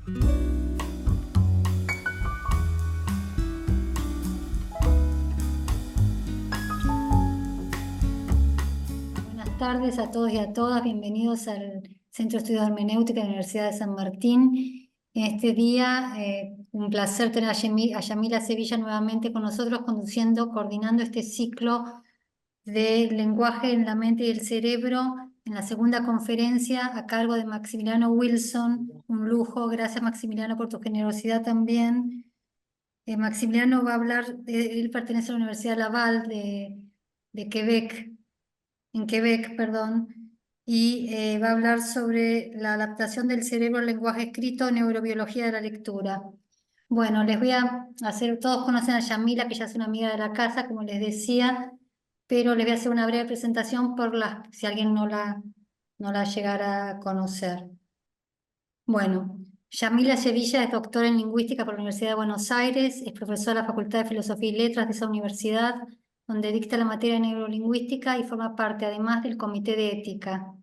Buenas tardes a todos y a todas, bienvenidos al Centro de Estudios de Hermenéutica de la Universidad de San Martín. En este día, un placer tener a Yamila Sevilla nuevamente con nosotros, coordinando este ciclo de lenguaje en la mente y el cerebro en la segunda conferencia a cargo de Maximiliano Wilson. Un lujo, gracias Maximiliano por tu generosidad también. Maximiliano va a hablar, él pertenece a la Universidad Laval de Quebec, en Quebec, perdón, y va a hablar sobre la adaptación del cerebro al lenguaje escrito, neurobiología de la lectura. Bueno, les voy a hacer, todos conocen a Yamila, que ya es una amiga de la casa, como les decía, pero les voy a hacer una breve presentación si alguien no la llegara a conocer. Bueno, Yamila Sevilla es doctora en lingüística por la Universidad de Buenos Aires, es profesora de la Facultad de Filosofía y Letras de esa universidad, donde dicta la materia de neurolingüística y forma parte además del Comité de Ética.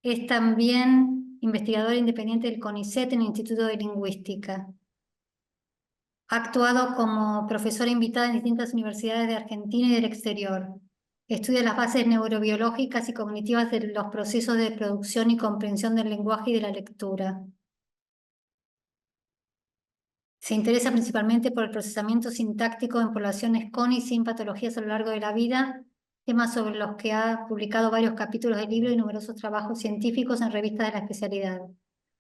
Es también investigadora independiente del CONICET en el Instituto de Lingüística. Ha actuado como profesora invitada en distintas universidades de Argentina y del exterior. Estudia las bases neurobiológicas y cognitivas de los procesos de producción y comprensión del lenguaje y de la lectura. Se interesa principalmente por el procesamiento sintáctico en poblaciones con y sin patologías a lo largo de la vida, temas sobre los que ha publicado varios capítulos de libro y numerosos trabajos científicos en revistas de la especialidad.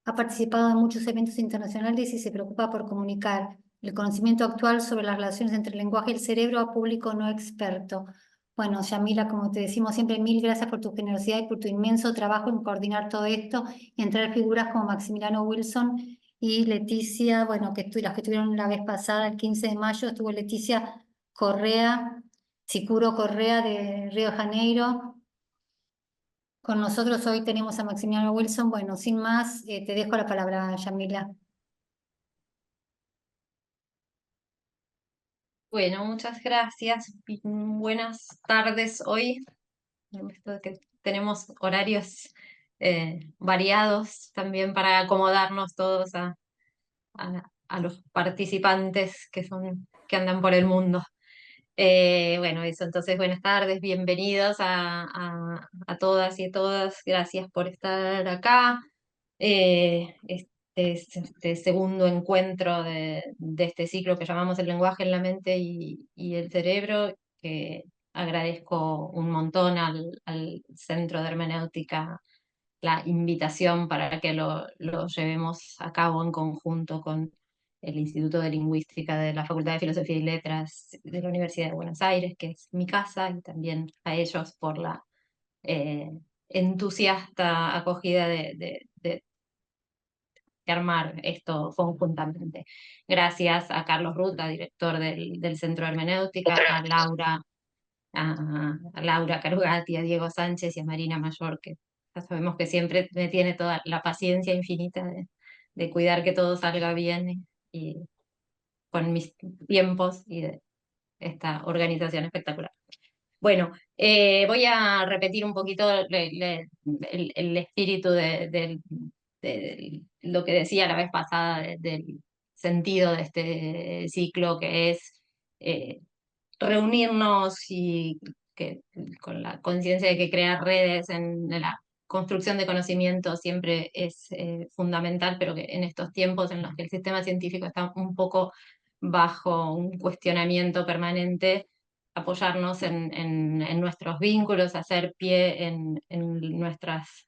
Ha participado en muchos eventos internacionales y se preocupa por comunicar el conocimiento actual sobre las relaciones entre el lenguaje y el cerebro a público no experto. Bueno, Yamila, como te decimos siempre, mil gracias por tu generosidad y por tu inmenso trabajo en coordinar todo esto y en traer figuras como Maximiliano Wilson y Leticia, bueno, las que estuvieron la vez pasada, el 15 de mayo, estuvo Leticia Correa, Sicuro Correa de Río de Janeiro. Con nosotros hoy tenemos a Maximiliano Wilson. Bueno, sin más, te dejo la palabra, Yamila. Bueno, muchas gracias. Buenas tardes hoy. Esto de que tenemos horarios variados también para acomodarnos todos a los participantes que andan por el mundo. Bueno, eso, entonces buenas tardes, bienvenidos a todas y a todas. Gracias por estar acá. Este es este segundo encuentro de este ciclo que llamamos El lenguaje en la mente y el cerebro, que agradezco un montón al Centro de Hermenéutica la invitación para que lo llevemos a cabo en conjunto con el Instituto de Lingüística de la Facultad de Filosofía y Letras de la Universidad de Buenos Aires, que es mi casa, y también a ellos por la eh, entusiasta acogida de armar esto conjuntamente. Gracias a Carlos Ruta, director del Centro de Hermenéutica, a Laura Carugati, a Diego Sánchez y a Marina Mayor, que ya sabemos que siempre me tiene toda la paciencia infinita de cuidar que todo salga bien y con mis tiempos y de esta organización espectacular. Bueno, voy a repetir un poquito el espíritu de lo que decía la vez pasada del sentido de este ciclo, que es reunirnos y con la conciencia de que crear redes en la construcción de conocimiento siempre es fundamental, pero que en estos tiempos en los que el sistema científico está un poco bajo un cuestionamiento permanente, apoyarnos en nuestros vínculos, hacer pie en nuestras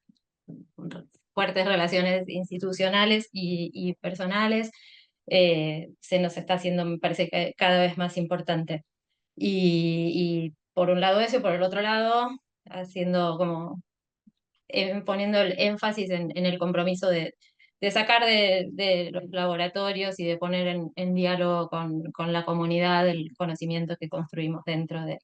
fuertes relaciones institucionales y personales, se nos está haciendo, me parece, que cada vez más importante. Y por un lado eso, y por el otro lado, haciendo como poniendo el énfasis en el compromiso de sacar de los laboratorios y de poner en diálogo con la comunidad el conocimiento que construimos dentro de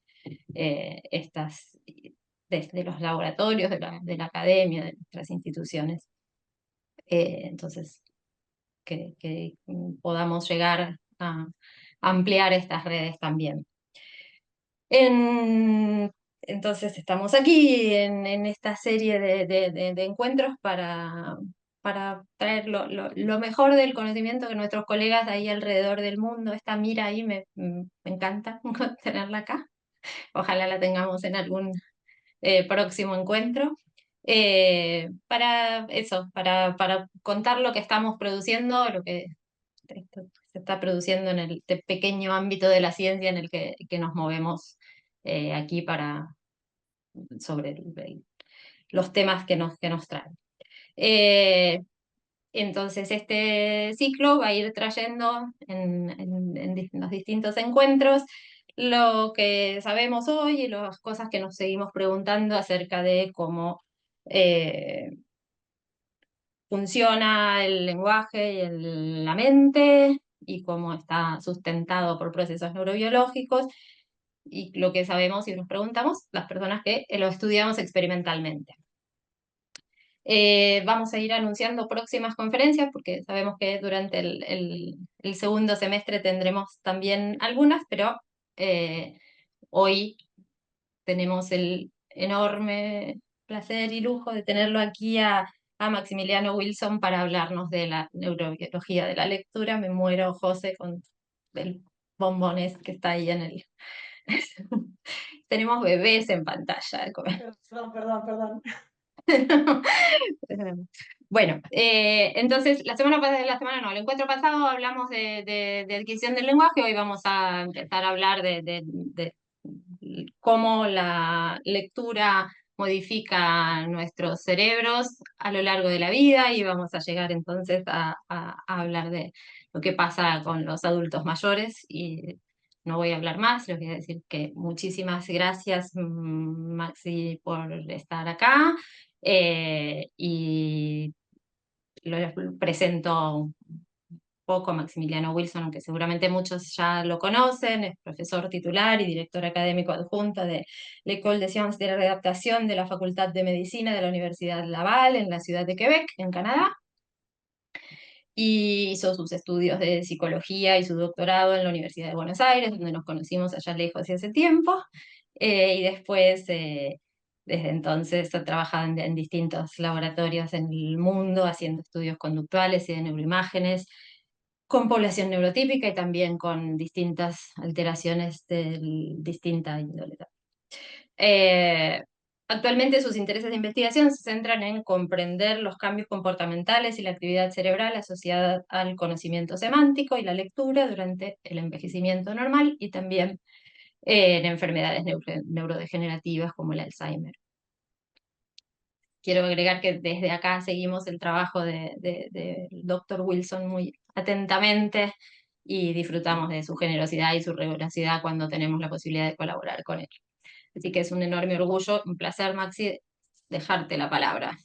de los laboratorios, de la academia, de nuestras instituciones. Entonces, que podamos llegar a ampliar estas redes también. Entonces estamos aquí en esta serie de encuentros para para traer lo mejor del conocimiento que nuestros colegas ahí alrededor del mundo. Esta Mira ahí me encanta tenerla acá. Ojalá la tengamos en algún próximo encuentro. Para eso, para contar lo que estamos produciendo, lo que se está produciendo en el pequeño ámbito de la ciencia en el que nos movemos aquí sobre los temas que nos traen. Entonces, este ciclo va a ir trayendo en los distintos encuentros lo que sabemos hoy y las cosas que nos seguimos preguntando acerca de cómo funciona el lenguaje y la mente y cómo está sustentado por procesos neurobiológicos y lo que sabemos y nos preguntamos las personas que lo estudiamos experimentalmente. Vamos a ir anunciando próximas conferencias porque sabemos que durante el segundo semestre tendremos también algunas, pero hoy tenemos el enorme placer y lujo de tenerlo aquí a Maximiliano Wilson para hablarnos de la neurobiología de la lectura. Me muero, José, con el bombones que está ahí en el... Tenemos bebés en pantalla. Perdón. Bueno, entonces la semana no, el encuentro pasado hablamos de adquisición del lenguaje, hoy vamos a empezar a hablar de cómo la lectura modifica nuestros cerebros a lo largo de la vida y vamos a llegar entonces a hablar de lo que pasa con los adultos mayores y no voy a hablar más, les voy a decir que muchísimas gracias Maxi por estar acá y lo presento un poco a Maximiliano Wilson, aunque seguramente muchos ya lo conocen, es profesor titular y director académico adjunto de l'École des Sciences de la Réadaptation de la Facultad de Medicina de la Universidad Laval en la ciudad de Quebec, en Canadá. Y hizo sus estudios de psicología y su doctorado en la Universidad de Buenos Aires, donde nos conocimos allá lejos y hace tiempo. Y después, desde entonces, ha trabajado en distintos laboratorios en el mundo, haciendo estudios conductuales y de neuroimágenes, con población neurotípica y también con distintas alteraciones de distinta índole. Actualmente sus intereses de investigación se centran en comprender los cambios comportamentales y la actividad cerebral asociada al conocimiento semántico y la lectura durante el envejecimiento normal y también en enfermedades neurodegenerativas como el Alzheimer. Quiero agregar que desde acá seguimos el trabajo del Dr. Wilson muy atentamente y disfrutamos de su generosidad y su rigurosidad cuando tenemos la posibilidad de colaborar con él. Así que es un enorme orgullo, un placer, Maxi, dejarte la palabra.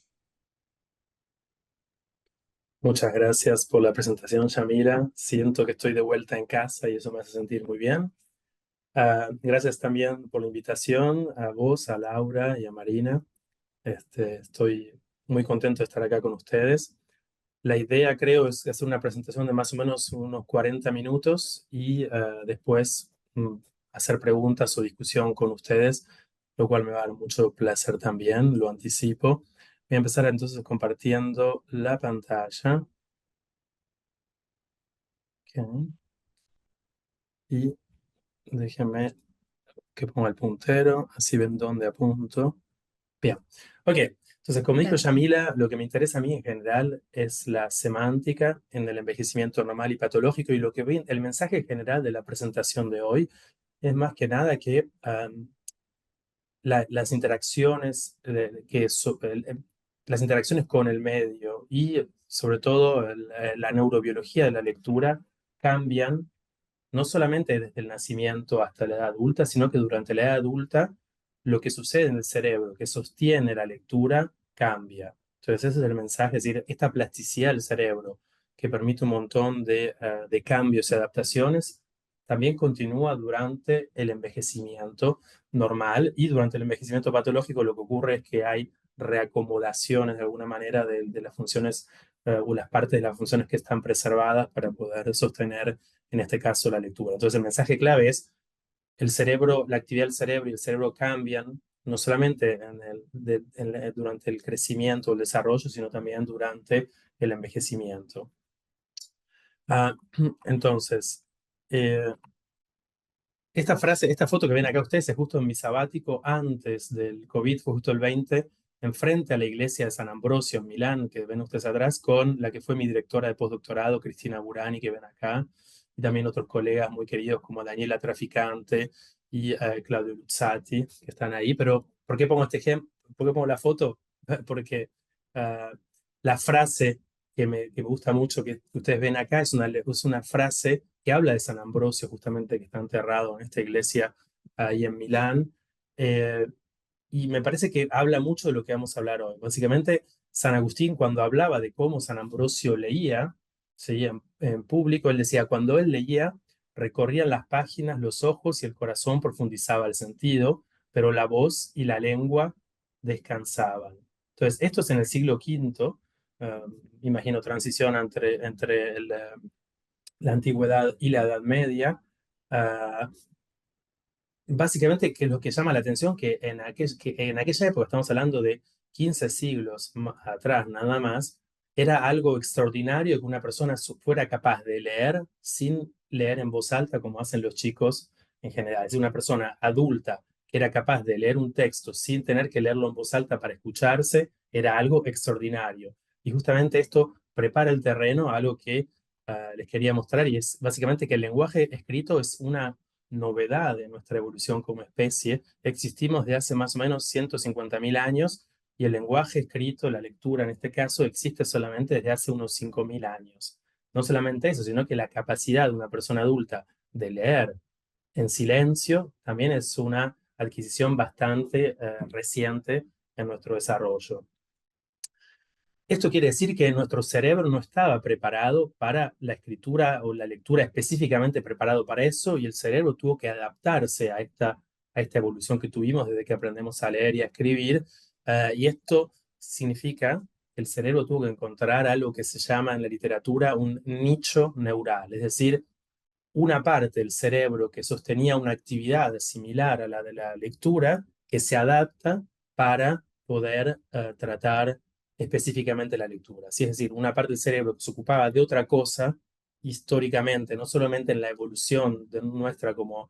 Muchas gracias por la presentación, Yamila. Siento que estoy de vuelta en casa y eso me hace sentir muy bien. Gracias también por la invitación a vos, a Laura y a Marina. Estoy muy contento de estar acá con ustedes. La idea, creo, es hacer una presentación de más o menos unos 40 minutos y después hacer preguntas o discusión con ustedes, lo cual me va a dar mucho placer también, lo anticipo. Voy a empezar entonces compartiendo la pantalla. Okay. Y déjenme que ponga el puntero, así ven dónde apunto. Bien, ok. Entonces, como dijo Yamila, lo que me interesa a mí en general es la semántica en el envejecimiento normal y patológico y lo que vi, el mensaje general de la presentación de hoy es más que nada que las interacciones las interacciones con el medio y sobre todo la neurobiología de la lectura cambian no solamente desde el nacimiento hasta la edad adulta, sino que durante la edad adulta lo que sucede en el cerebro que sostiene la lectura cambia. Entonces ese es el mensaje, es decir, esta plasticidad del cerebro que permite un montón de cambios y adaptaciones, también continúa durante el envejecimiento normal y durante el envejecimiento patológico lo que ocurre es que hay reacomodaciones de alguna manera de las funciones o las partes de las funciones que están preservadas para poder sostener en este caso la lectura. Entonces el mensaje clave es el cerebro, la actividad del cerebro y el cerebro cambian, no solamente durante el crecimiento o el desarrollo, sino también durante el envejecimiento. Entonces, esta foto que ven acá ustedes es justo en mi sabático antes del COVID, fue justo el 20, enfrente a la iglesia de San Ambrosio en Milán, que ven ustedes atrás, con la que fue mi directora de postdoctorado, Cristina Burani, que ven acá, y también otros colegas muy queridos como Daniela Traficante y Claudio Luzzati, que están ahí. Pero, ¿por qué pongo este ejemplo? ¿Por qué pongo la foto? Porque la frase que me gusta mucho que ustedes ven acá es una frase que habla de San Ambrosio, justamente, que está enterrado en esta iglesia ahí en Milán. Y me parece que habla mucho de lo que vamos a hablar hoy. Básicamente, San Agustín, cuando hablaba de cómo San Ambrosio leía, seguía en público, él decía, cuando él leía, recorrían las páginas, los ojos y el corazón profundizaba el sentido, pero la voz y la lengua descansaban. Entonces, esto es en el siglo V, imagino transición entre la antigüedad y la Edad Media. Básicamente, que es lo que llama la atención, que en aquella época, estamos hablando de 15 siglos atrás nada más, era algo extraordinario que una persona fuera capaz de leer sin leer en voz alta como hacen los chicos en general. Es decir, una persona adulta que era capaz de leer un texto sin tener que leerlo en voz alta para escucharse, era algo extraordinario. Y justamente esto prepara el terreno a algo que les quería mostrar, y es básicamente que el lenguaje escrito es una novedad de nuestra evolución como especie. Existimos de hace más o menos 150.000 años y el lenguaje escrito, la lectura en este caso, existe solamente desde hace unos 5.000 años. No solamente eso, sino que la capacidad de una persona adulta de leer en silencio también es una adquisición bastante reciente en nuestro desarrollo. Esto quiere decir que nuestro cerebro no estaba preparado para la escritura o la lectura específicamente preparado para eso, y el cerebro tuvo que adaptarse a esta evolución que tuvimos desde que aprendemos a leer y a escribir. Y esto significa que el cerebro tuvo que encontrar algo que se llama en la literatura un nicho neural, es decir, una parte del cerebro que sostenía una actividad similar a la de la lectura, que se adapta para poder tratar específicamente la lectura. ¿Sí? Es decir, una parte del cerebro que se ocupaba de otra cosa históricamente, no solamente en la evolución de nuestra como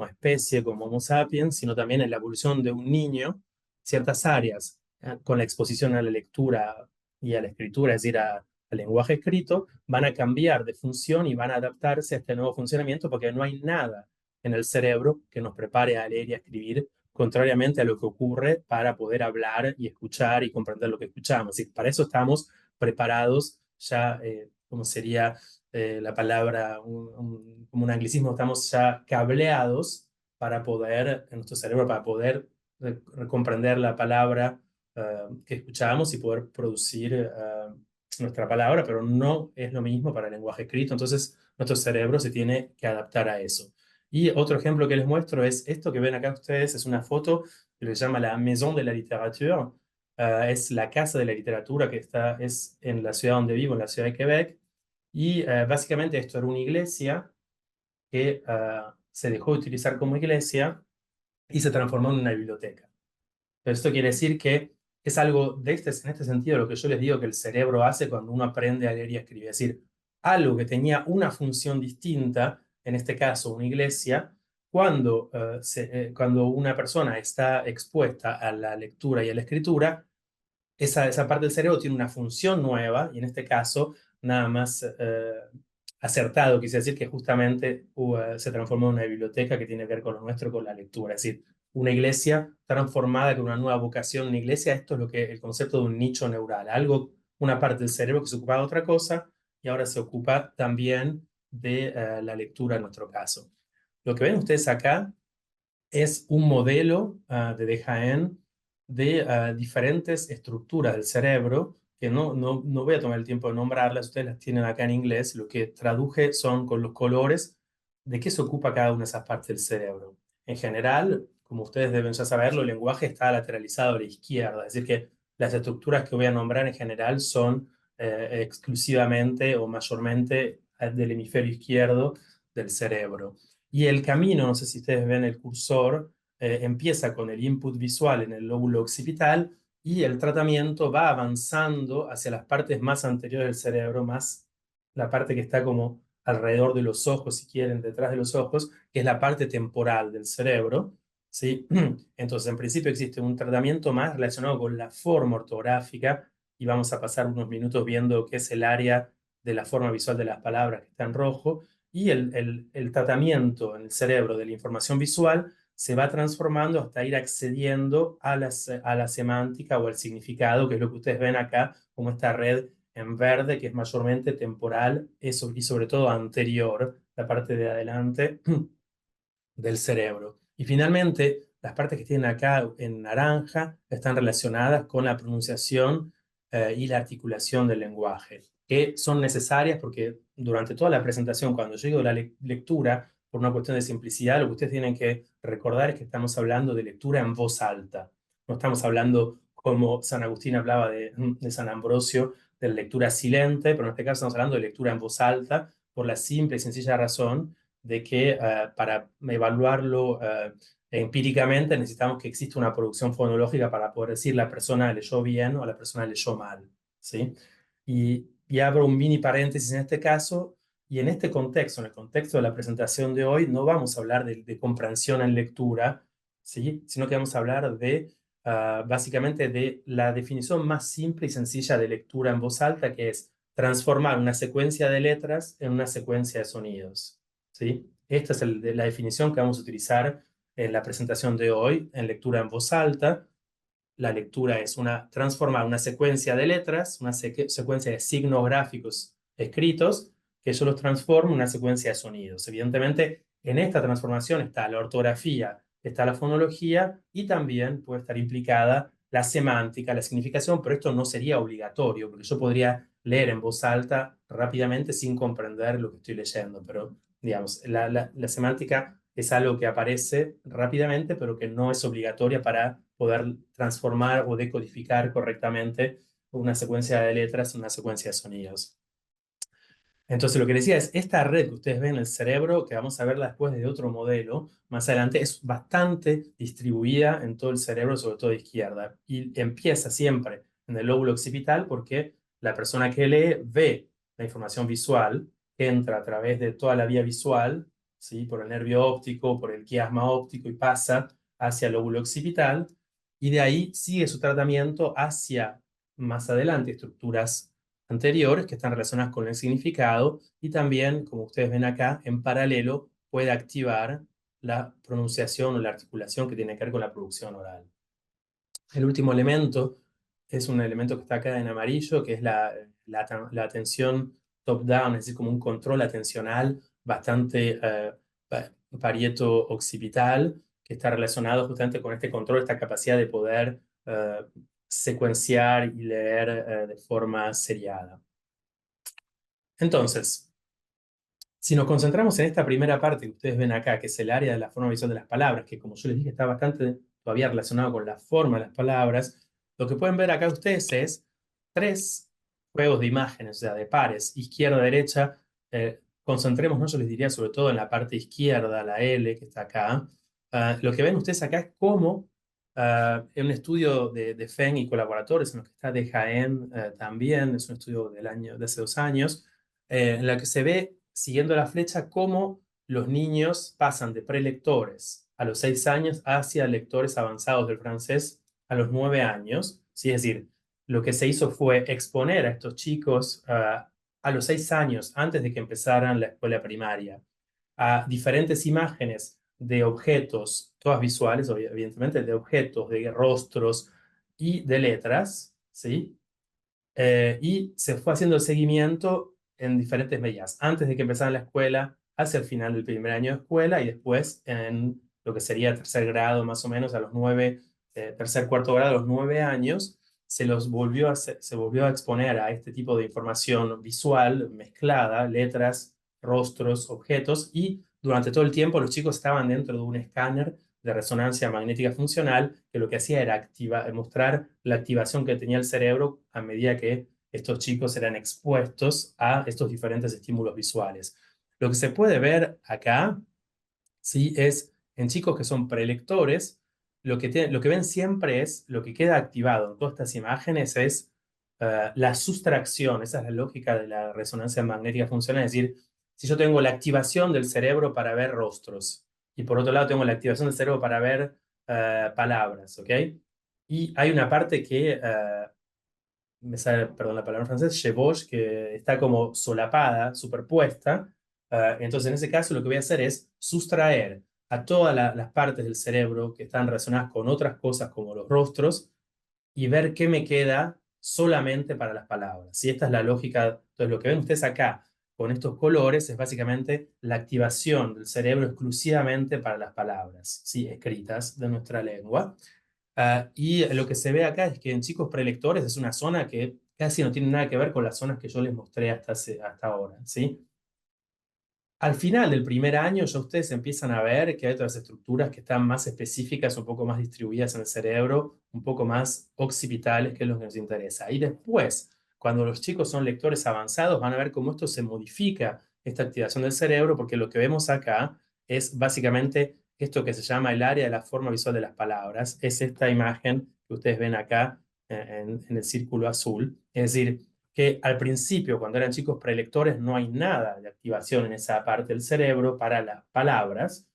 especie, como Homo sapiens, sino también en la evolución de un niño, ciertas áreas con la exposición a la lectura y a la escritura, es decir, al lenguaje escrito, van a cambiar de función y van a adaptarse a este nuevo funcionamiento, porque no hay nada en el cerebro que nos prepare a leer y a escribir, contrariamente a lo que ocurre para poder hablar y escuchar y comprender lo que escuchamos. Y para eso estamos preparados ya, como sería la palabra, como un anglicismo, estamos ya cableados para poder, en nuestro cerebro, para poder comprender la palabra que escuchamos y poder producir nuestra palabra, pero no es lo mismo para el lenguaje escrito. Entonces, nuestro cerebro se tiene que adaptar a eso. Y otro ejemplo que les muestro es esto que ven acá ustedes, es una foto que se llama la Maison de la Littérature. Es la casa de la literatura que es en la ciudad donde vivo, en la ciudad de Quebec. Y básicamente esto era una iglesia que se dejó de utilizar como iglesia y se transformó en una biblioteca. Pero esto quiere decir que es algo en este sentido lo que yo les digo que el cerebro hace cuando uno aprende a leer y a escribir. Es decir, algo que tenía una función distinta, en este caso una iglesia, cuando una persona está expuesta a la lectura y a la escritura, esa parte del cerebro tiene una función nueva, y en este caso nada más acertado, quise decir que justamente se transformó en una biblioteca que tiene que ver con lo nuestro, con la lectura. Es decir, una iglesia transformada con una nueva vocación. Una iglesia, esto es lo que el concepto de un nicho neural, algo, una parte del cerebro que se ocupaba de otra cosa y ahora se ocupa también de la lectura en nuestro caso. Lo que ven ustedes acá es un modelo de Dehaene de diferentes estructuras del cerebro, que no voy a tomar el tiempo de nombrarlas, ustedes las tienen acá en inglés. Lo que traduje son con los colores de qué se ocupa cada una de esas partes del cerebro. En general, como ustedes deben ya saberlo, el lenguaje está lateralizado a la izquierda, es decir que las estructuras que voy a nombrar en general son exclusivamente o mayormente del hemisferio izquierdo del cerebro. Y el camino, no sé si ustedes ven el cursor, empieza con el input visual en el lóbulo occipital y el tratamiento va avanzando hacia las partes más anteriores del cerebro, más la parte que está como alrededor de los ojos, si quieren, detrás de los ojos, que es la parte temporal del cerebro, ¿sí? Entonces, en principio existe un tratamiento más relacionado con la forma ortográfica, y vamos a pasar unos minutos viendo qué es el área de la forma visual de las palabras, que está en rojo, y el tratamiento en el cerebro de la información visual se va transformando hasta ir accediendo a la semántica o al significado, que es lo que ustedes ven acá, como esta red en verde, que es mayormente temporal y sobre todo anterior, la parte de adelante del cerebro. Y finalmente, las partes que tienen acá en naranja están relacionadas con la pronunciación y la articulación del lenguaje, que son necesarias porque durante toda la presentación, cuando llego a la lectura, por una cuestión de simplicidad, lo que ustedes tienen que recordar es que estamos hablando de lectura en voz alta. No estamos hablando como San Agustín hablaba de San Ambrosio, de lectura silente, pero en este caso estamos hablando de lectura en voz alta por la simple y sencilla razón de que para evaluarlo empíricamente necesitamos que exista una producción fonológica para poder decir la persona leyó bien o la persona leyó mal, ¿sí? Y abro un mini paréntesis en este caso, y en este contexto, en el contexto de la presentación de hoy, no vamos a hablar de comprensión en lectura, ¿sí? Sino que vamos a hablar básicamente de la definición más simple y sencilla de lectura en voz alta, que es transformar una secuencia de letras en una secuencia de sonidos. ¿Sí? Esta es la definición que vamos a utilizar en la presentación de hoy en lectura en voz alta. La lectura es transformar una secuencia de letras, una secuencia de signos gráficos escritos, que yo los transformo en una secuencia de sonidos. Evidentemente, en esta transformación está la ortografía, está la fonología y también puede estar implicada la semántica, la significación, pero esto no sería obligatorio, porque yo podría leer en voz alta rápidamente sin comprender lo que estoy leyendo, pero digamos, la semántica es algo que aparece rápidamente, pero que no es obligatoria para poder transformar o decodificar correctamente una secuencia de letras en una secuencia de sonidos. Entonces, lo que decía es, esta red que ustedes ven en el cerebro, que vamos a verla después de otro modelo, más adelante, es bastante distribuida en todo el cerebro, sobre todo de izquierda, y empieza siempre en el lóbulo occipital porque la persona que lee ve la información visual que entra a través de toda la vía visual, ¿sí? Por el nervio óptico, por el quiasma óptico y pasa hacia el lóbulo occipital, y de ahí sigue su tratamiento hacia más adelante estructuras anteriores que están relacionadas con el significado y también, como ustedes ven acá, en paralelo puede activar la pronunciación o la articulación que tiene que ver con la producción oral. El último elemento es un elemento que está acá en amarillo, que es la atención top-down, es decir, como un control atencional bastante parieto-occipital, que está relacionado justamente con este control, esta capacidad de poder secuenciar y leer de forma seriada. Entonces, si nos concentramos en esta primera parte que ustedes ven acá, que es el área de la forma visual de las palabras, que como yo les dije está bastante todavía relacionado con la forma de las palabras, lo que pueden ver acá ustedes es 3 juegos de imágenes, o sea, de pares, izquierda-derecha. Concentrémonos, yo les diría sobre todo en la parte izquierda, la L que está acá. Lo que ven ustedes acá es cómo en un estudio de Feng y colaboradores, en lo que está de Jaén también, es un estudio de hace 2 años, en la que se ve, siguiendo la flecha, cómo los niños pasan de prelectores a los 6 años hacia lectores avanzados del francés a los 9 años. ¿Sí? Es decir, lo que se hizo fue exponer a estos chicos a los 6 años, antes de que empezaran la escuela primaria, a diferentes imágenes de objetos, todas visuales, evidentemente, de objetos, de rostros y de letras, ¿sí? Y se fue haciendo el seguimiento en diferentes medidas, antes de que empezaran la escuela, hacia el final del primer año de escuela y después en lo que sería tercer grado, más o menos, a los 9, tercer, cuarto grado, a los 9 años, se volvió a exponer a este tipo de información visual mezclada, letras, rostros, objetos, y durante todo el tiempo los chicos estaban dentro de un escáner de resonancia magnética funcional, que lo que hacía era mostrar la activación que tenía el cerebro a medida que estos chicos eran expuestos a estos diferentes estímulos visuales. Lo que se puede ver acá, ¿sí? Es en chicos que son prelectores, lo que ven siempre es, lo que queda activado en todas estas imágenes es la sustracción. Esa es la lógica de la resonancia magnética funcional. Es decir, si yo tengo la activación del cerebro para ver rostros y por otro lado tengo la activación del cerebro para ver palabras, ¿ok? Y hay una parte que, me sale, perdón la palabra en francés, chevauche, que está como solapada, superpuesta. Entonces, en ese caso, lo que voy a hacer es sustraer a todas las partes del cerebro que están relacionadas con otras cosas como los rostros y ver qué me queda solamente para las palabras. Y esta es la lógica. Entonces, lo que ven ustedes acá con estos colores es básicamente la activación del cerebro exclusivamente para las palabras, ¿sí? Escritas de nuestra lengua. Y lo que se ve acá es que en chicos prelectores es una zona que casi no tiene nada que ver con las zonas que yo les mostré hasta ahora, ¿sí? Al final del primer año ya ustedes empiezan a ver que hay otras estructuras que están más específicas, un poco más distribuidas en el cerebro, un poco más occipitales, que es lo que nos interesa. Y después, cuando los chicos son lectores avanzados, van a ver cómo esto se modifica, esta activación del cerebro, porque lo que vemos acá es básicamente esto que se llama el área de la forma visual de las palabras. Es esta imagen que ustedes ven acá en el círculo azul. Es decir, que al principio, cuando eran chicos prelectores, no hay nada de activación en esa parte del cerebro para las palabras.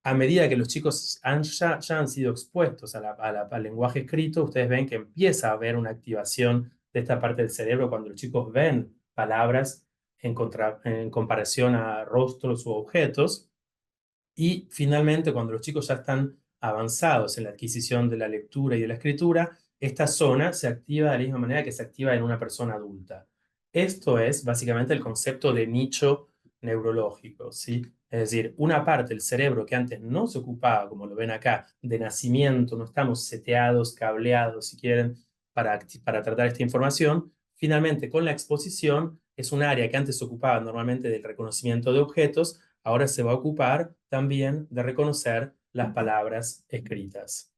A medida que los chicos ya han sido expuestos al lenguaje escrito, ustedes ven que empieza a haber una activación de esta parte del cerebro cuando los chicos ven palabras en comparación a rostros u objetos. Y finalmente, cuando los chicos ya están avanzados en la adquisición de la lectura y de la escritura, esta zona se activa de la misma manera que se activa en una persona adulta. Esto es básicamente el concepto de nicho neurológico, ¿sí? Es decir, una parte del cerebro que antes no se ocupaba, como lo ven acá, de nacimiento, no estamos seteados, cableados, si quieren, para tratar esta información, finalmente con la exposición es un área que antes se ocupaba normalmente del reconocimiento de objetos, ahora se va a ocupar también de reconocer las palabras escritas.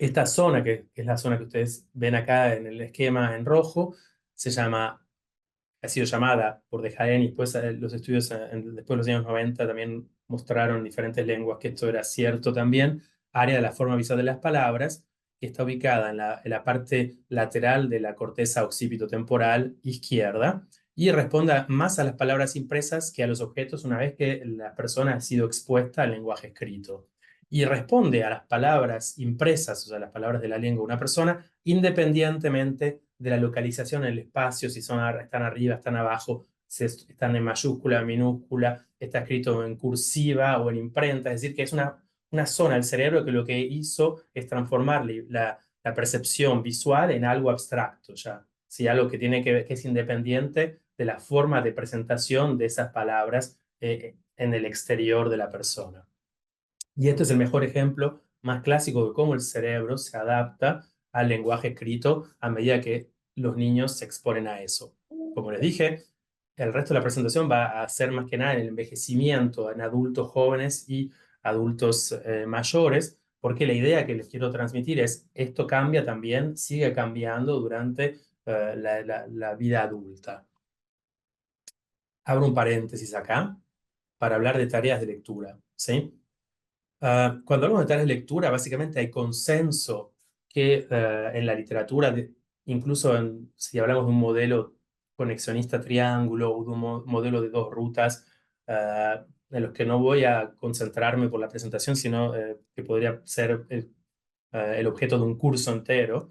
Esta zona, que es la zona que ustedes ven acá en el esquema en rojo, ha sido llamada por de Jaén, y después los estudios después de los años 90 también mostraron en diferentes lenguas que esto era cierto también, área de la forma visual de las palabras, que está ubicada en la parte lateral de la corteza occipitotemporal izquierda y responde más a las palabras impresas que a los objetos una vez que la persona ha sido expuesta al lenguaje escrito. Y responde a las palabras impresas, o sea, las palabras de la lengua de una persona, independientemente de la localización en el espacio, si están arriba, están abajo, si están en mayúscula, minúscula, está escrito en cursiva o en imprenta. Es decir, que es una zona del cerebro que lo que hizo es transformar la percepción visual en algo abstracto ya. ¿Sí? Algo que tiene que ver, que es independiente de la forma de presentación de esas palabras en el exterior de la persona. Y este es el mejor ejemplo más clásico de cómo el cerebro se adapta al lenguaje escrito a medida que los niños se exponen a eso. Como les dije, el resto de la presentación va a ser más que nada en el envejecimiento en adultos jóvenes y adultos mayores, porque la idea que les quiero transmitir es esto cambia también, sigue cambiando durante la vida adulta. Abro un paréntesis acá para hablar de tareas de lectura, ¿sí? Cuando hablamos de tareas de lectura, básicamente hay consenso que en la literatura, incluso si hablamos de un modelo conexionista triángulo o de un modelo de dos rutas, en los que no voy a concentrarme por la presentación, sino que podría ser el objeto de un curso entero,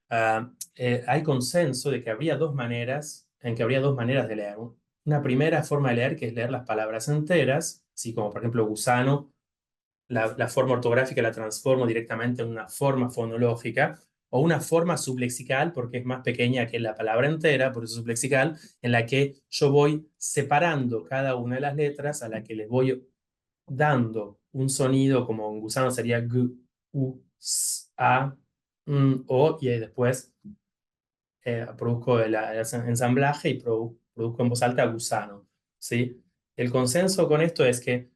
hay consenso de que habría dos maneras, de leer. Una primera forma de leer, que es leer las palabras enteras, así como por ejemplo gusano, la forma ortográfica la transformo directamente en una forma fonológica, o una forma sublexical, porque es más pequeña que la palabra entera, por eso sublexical, en la que yo voy separando cada una de las letras a la que les voy dando un sonido, como en gusano sería g, u, s, a, o, y después produzco el ensamblaje y produzco en voz alta gusano, ¿sí? El consenso con esto es que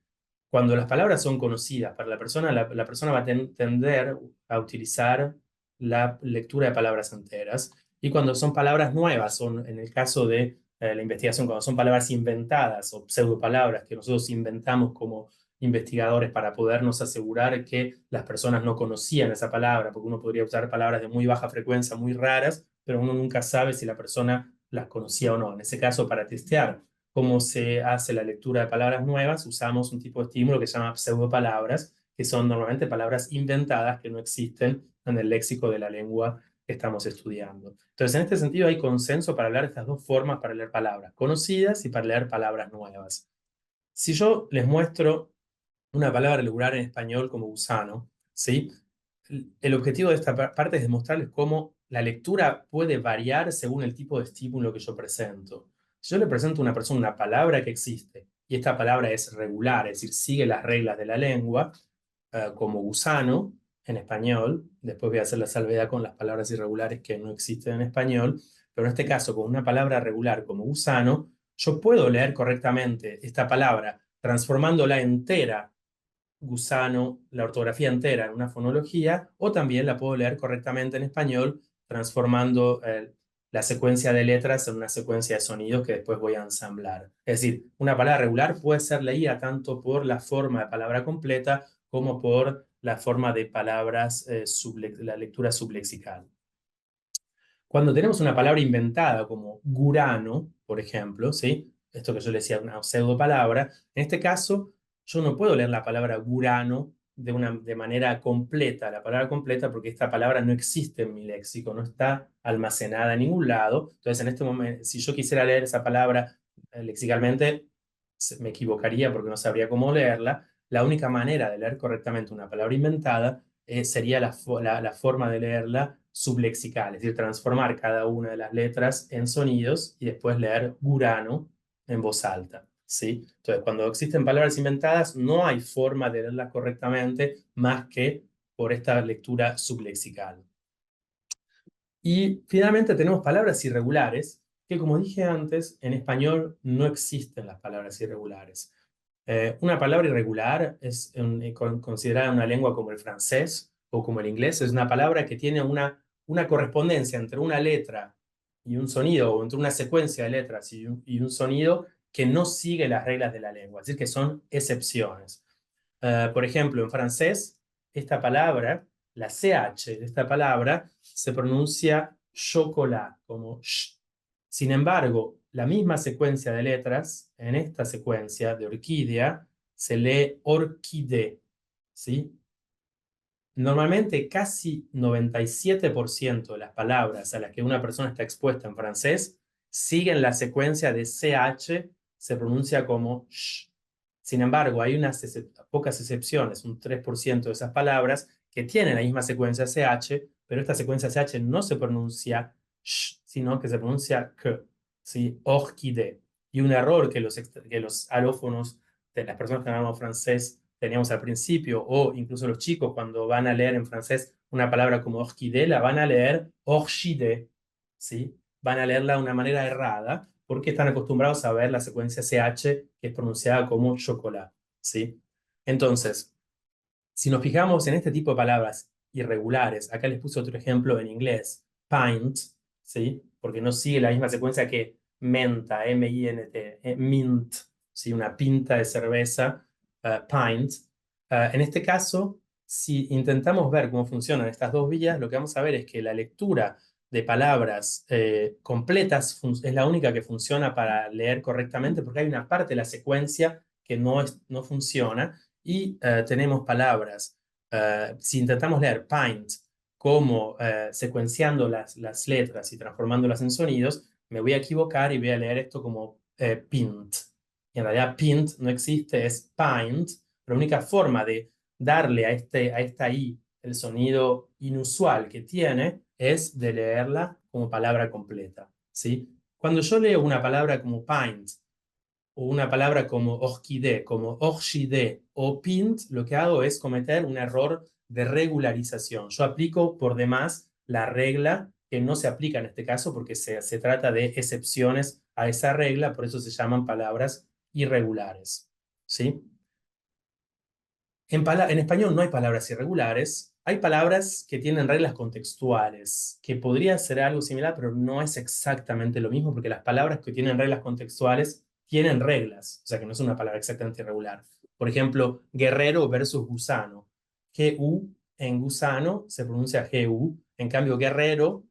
cuando las palabras son conocidas para la persona, la persona va a tender a utilizar la lectura de palabras enteras. Y cuando son palabras nuevas, en el caso de la investigación, cuando son palabras inventadas o pseudopalabras que nosotros inventamos como investigadores para podernos asegurar que las personas no conocían esa palabra, porque uno podría usar palabras de muy baja frecuencia, muy raras, pero uno nunca sabe si la persona las conocía o no. En ese caso, para testear cómo se hace la lectura de palabras nuevas, usamos un tipo de estímulo que se llama pseudopalabras, que son normalmente palabras inventadas que no existen en el léxico de la lengua que estamos estudiando. Entonces, en este sentido, hay consenso para hablar de estas dos formas para leer palabras conocidas y para leer palabras nuevas. Si yo les muestro una palabra regular en español como gusano, ¿sí? El objetivo de esta parte es demostrarles cómo la lectura puede variar según el tipo de estímulo que yo presento. Si yo le presento a una persona una palabra que existe y esta palabra es regular, es decir, sigue las reglas de la lengua, como gusano en español, después voy a hacer la salvedad con las palabras irregulares que no existen en español, pero en este caso con una palabra regular como gusano, yo puedo leer correctamente esta palabra transformándola entera, gusano, la ortografía entera en una fonología, o también la puedo leer correctamente en español transformando la secuencia de letras en una secuencia de sonidos que después voy a ensamblar. Es decir, una palabra regular puede ser leída tanto por la forma de palabra completa como por la forma de palabras, la lectura sublexical. Cuando tenemos una palabra inventada como gurano, por ejemplo, ¿sí? Esto que yo le decía, una pseudo palabra, en este caso yo no puedo leer la palabra gurano de manera completa, la palabra completa, porque esta palabra no existe en mi léxico, no está almacenada en ningún lado. Entonces, en este momento, si yo quisiera leer esa palabra lexicalmente, me equivocaría porque no sabría cómo leerla. La única manera de leer correctamente una palabra inventada sería la forma de leerla sublexical, es decir, transformar cada una de las letras en sonidos y después leer gurano en voz alta, ¿sí? Entonces, cuando existen palabras inventadas, no hay forma de leerlas correctamente más que por esta lectura sublexical. Y finalmente tenemos palabras irregulares, que como dije antes, en español no existen las palabras irregulares. Una palabra irregular es considerada en una lengua como el francés o como el inglés, es una palabra que tiene una correspondencia entre una letra y un sonido, o entre una secuencia de letras y un sonido que no sigue las reglas de la lengua, es decir, que son excepciones. Por ejemplo, en francés, esta palabra, la CH de esta palabra, se pronuncia chocolat, como sh. Sin embargo, la misma secuencia de letras, en esta secuencia de orquídea, se lee orquídea, ¿sí? Normalmente casi 97% de las palabras a las que una persona está expuesta en francés siguen la secuencia de CH, se pronuncia como sh. Sin embargo, hay unas pocas excepciones, un 3% de esas palabras que tienen la misma secuencia CH, pero esta secuencia CH no se pronuncia sh, sino que se pronuncia k, ¿sí? Orquídea. Y un error que los alófonos de las personas que hablamos francés teníamos al principio, o incluso los chicos cuando van a leer en francés una palabra como orquídea, la van a leer orchidée, ¿sí? Van a leerla de una manera errada, porque están acostumbrados a ver la secuencia CH, que es pronunciada como chocolate, ¿sí? Entonces, si nos fijamos en este tipo de palabras irregulares, acá les puse otro ejemplo en inglés, pint, ¿sí? Porque no sigue la misma secuencia que menta, M-I-N-T, mint, ¿sí? Una pinta de cerveza, pint. En este caso, si intentamos ver cómo funcionan estas dos vías, lo que vamos a ver es que la lectura de palabras completas es la única que funciona para leer correctamente, porque hay una parte de la secuencia que no funciona, y tenemos palabras, si intentamos leer pint como secuenciando las letras y transformándolas en sonidos, me voy a equivocar y voy a leer esto como pint. Y en realidad pint no existe, es pint, pero la única forma de darle a esta I el sonido inusual que tiene es de leerla como palabra completa, ¿sí? Cuando yo leo una palabra como pint o una palabra como orquídea, o pint, lo que hago es cometer un error de regularización. Yo aplico por demás la regla que no se aplica en este caso porque se trata de excepciones a esa regla, por eso se llaman palabras irregulares, ¿sí? En español no hay palabras irregulares, hay palabras que tienen reglas contextuales, que podría ser algo similar, pero no es exactamente lo mismo, porque las palabras que tienen reglas contextuales tienen reglas, o sea que no es una palabra exactamente irregular. Por ejemplo, guerrero versus gusano. G-U en gusano se pronuncia G-U. En cambio, guerrero,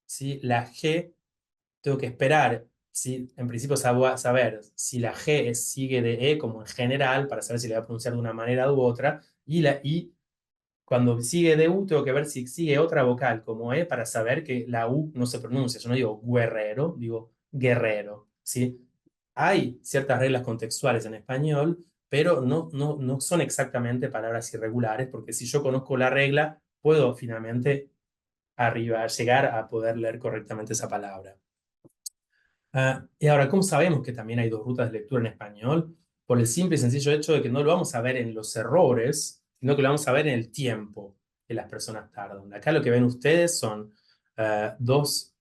¿sí? La G, tengo que esperar, ¿sí? En principio saber si la G sigue de E como en general, para saber si le voy a pronunciar de una manera u otra, y la I, cuando sigue de U, tengo que ver si sigue otra vocal como E para saber que la U no se pronuncia. Yo no digo guerrero, digo guerrero, ¿sí? Hay ciertas reglas contextuales en español, pero no son exactamente palabras irregulares, porque si yo conozco la regla, puedo finalmente llegar a poder leer correctamente esa palabra. Y ahora, ¿cómo sabemos que también hay dos rutas de lectura en español? Por el simple y sencillo hecho de que no lo vamos a ver en los errores, sino que lo vamos a ver en el tiempo que las personas tardan. Acá lo que ven ustedes son dos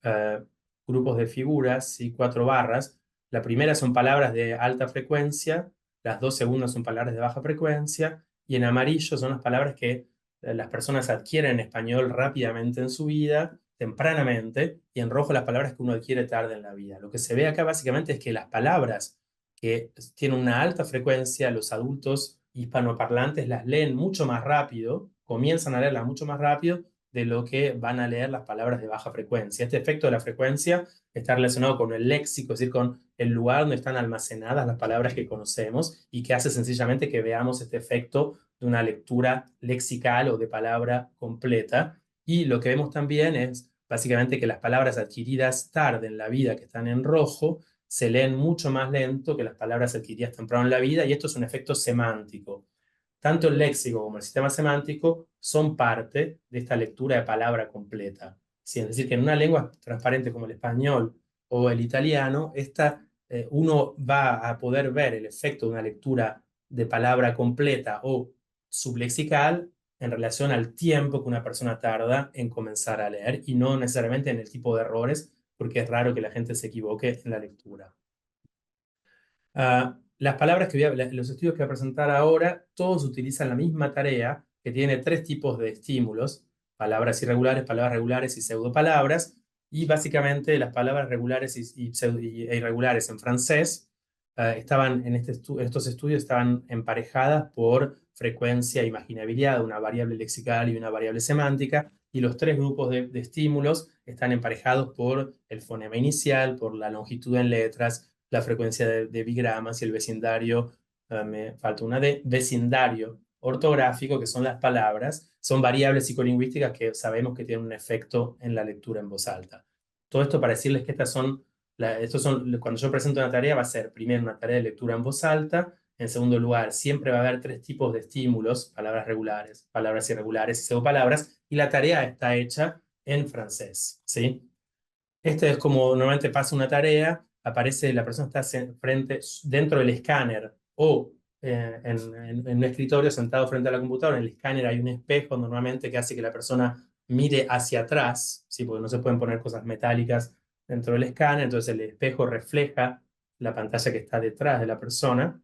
grupos de figuras y 4 barras. La primera son palabras de alta frecuencia, las 2 segundas son palabras de baja frecuencia, y en amarillo son las palabras que las personas adquieren en español rápidamente en su vida, tempranamente, y en rojo las palabras que uno adquiere tarde en la vida. Lo que se ve acá básicamente es que las palabras que tienen una alta frecuencia, los adultos hispanoparlantes las leen mucho más rápido, comienzan a leerlas mucho más rápido de lo que van a leer las palabras de baja frecuencia. Este efecto de la frecuencia está relacionado con el léxico, es decir, con el lugar donde están almacenadas las palabras que conocemos, y que hace sencillamente que veamos este efecto de una lectura lexical o de palabra completa. Y lo que vemos también es básicamente que las palabras adquiridas tarde en la vida, que están en rojo, se leen mucho más lento que las palabras adquiridas temprano en la vida, y esto es un efecto semántico. Tanto el léxico como el sistema semántico son parte de esta lectura de palabra completa. ¿Sí? Es decir, que en una lengua transparente como el español o el italiano, uno va a poder ver el efecto de una lectura de palabra completa o sublexical en relación al tiempo que una persona tarda en comenzar a leer, y no necesariamente en el tipo de errores, porque es raro que la gente se equivoque en la lectura. Las palabras los estudios que voy a presentar ahora, todos utilizan la misma tarea, que tiene 3 tipos de estímulos: palabras irregulares, palabras regulares y pseudopalabras. Y básicamente las palabras regulares e irregulares en francés estaban en estos estudios estaban emparejadas por frecuencia e imaginabilidad, una variable lexical y una variable semántica, y los 3 grupos de estímulos están emparejados por el fonema inicial, por la longitud en letras, la frecuencia de bigramas y el vecindario, me falta una D, vecindario ortográfico, que son las palabras. Son variables psicolingüísticas que sabemos que tienen un efecto en la lectura en voz alta. Todo esto para decirles que cuando yo presento una tarea, va a ser primero una tarea de lectura en voz alta. En segundo lugar, siempre va a haber 3 tipos de estímulos: palabras regulares, palabras irregulares y pseudopalabras, y la tarea está hecha en francés, ¿sí? Este es como normalmente pasa una tarea, aparece, la persona está dentro del escáner o en un escritorio sentado frente a la computadora. En el escáner hay un espejo normalmente que hace que la persona mire hacia atrás, ¿sí? Porque no se pueden poner cosas metálicas dentro del escáner, entonces el espejo refleja la pantalla que está detrás de la persona,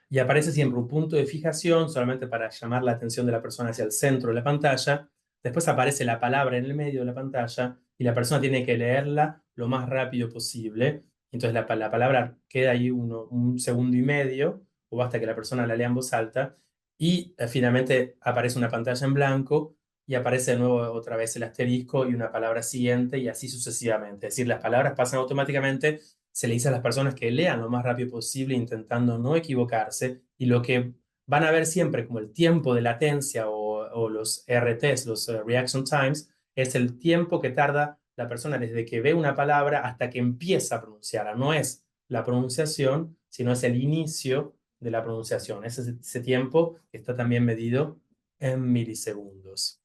y aparece siempre un punto de fijación solamente para llamar la atención de la persona hacia el centro de la pantalla. Después aparece la palabra en el medio de la pantalla y la persona tiene que leerla lo más rápido posible. Entonces la palabra queda ahí un segundo y medio, o hasta que la persona la lea en voz alta, y finalmente aparece una pantalla en blanco y aparece de nuevo otra vez el asterisco y una palabra siguiente, y así sucesivamente. Es decir, las palabras pasan automáticamente. Se le dice a las personas que lean lo más rápido posible, intentando no equivocarse, y lo que van a ver siempre como el tiempo de latencia o los RTs, los reaction times, es el tiempo que tarda la persona desde que ve una palabra hasta que empieza a pronunciarla. No es la pronunciación, sino es el inicio de la pronunciación. Ese tiempo está también medido en milisegundos.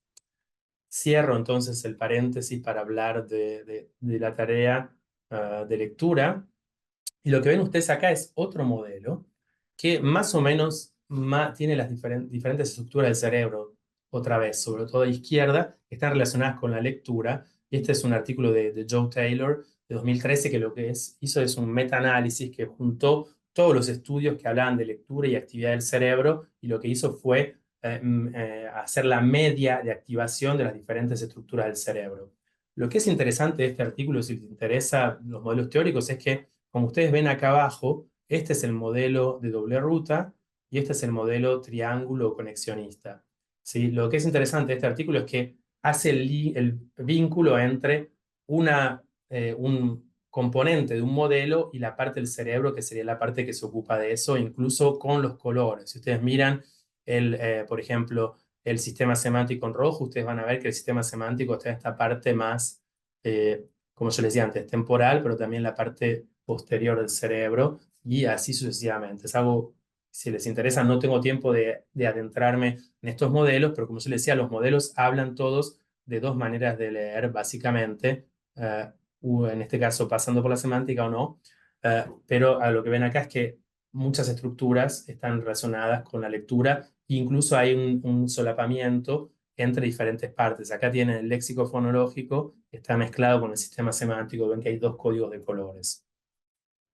Cierro entonces el paréntesis para hablar de la tarea de lectura. Y lo que ven ustedes acá es otro modelo que más o menos tiene las diferentes estructuras del cerebro, otra vez, sobre todo a izquierda, que están relacionadas con la lectura. Y este es un artículo de Joe Taylor de 2013, que lo que hizo es un metaanálisis que juntó todos los estudios que hablaban de lectura y actividad del cerebro, y lo que hizo fue hacer la media de activación de las diferentes estructuras del cerebro. Lo que es interesante de este artículo, si te interesa los modelos teóricos, es que, como ustedes ven acá abajo, este es el modelo de doble ruta, y este es el modelo triángulo conexionista. ¿Sí? Lo que es interesante de este artículo es que hace el vínculo entre un componente de un modelo y la parte del cerebro, que sería la parte que se ocupa de eso, incluso con los colores. Si ustedes miran, por ejemplo, el sistema semántico en rojo, ustedes van a ver que el sistema semántico está en esta parte más, como yo les decía antes, temporal, pero también la parte posterior del cerebro, y así sucesivamente. Es algo, si les interesa, no tengo tiempo de adentrarme en estos modelos, pero como yo les decía, los modelos hablan todos de dos maneras de leer, básicamente, en este caso pasando por la semántica o no, pero a lo que ven acá es que muchas estructuras están relacionadas con la lectura, e incluso hay un solapamiento entre diferentes partes. Acá tienen el léxico fonológico, está mezclado con el sistema semántico, ven que hay dos códigos de colores.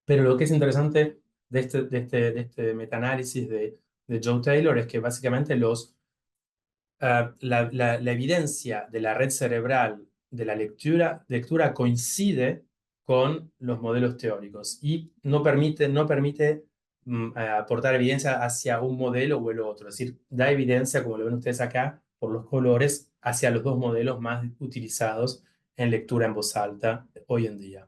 Pero lo que es interesante de este metaanálisis de Joe Taylor es que básicamente la evidencia de la red cerebral de la lectura coincide con los modelos teóricos y no permite aportar evidencia hacia un modelo o el otro. Es decir, da evidencia, como lo ven ustedes acá, por los colores, hacia los dos modelos más utilizados en lectura en voz alta hoy en día.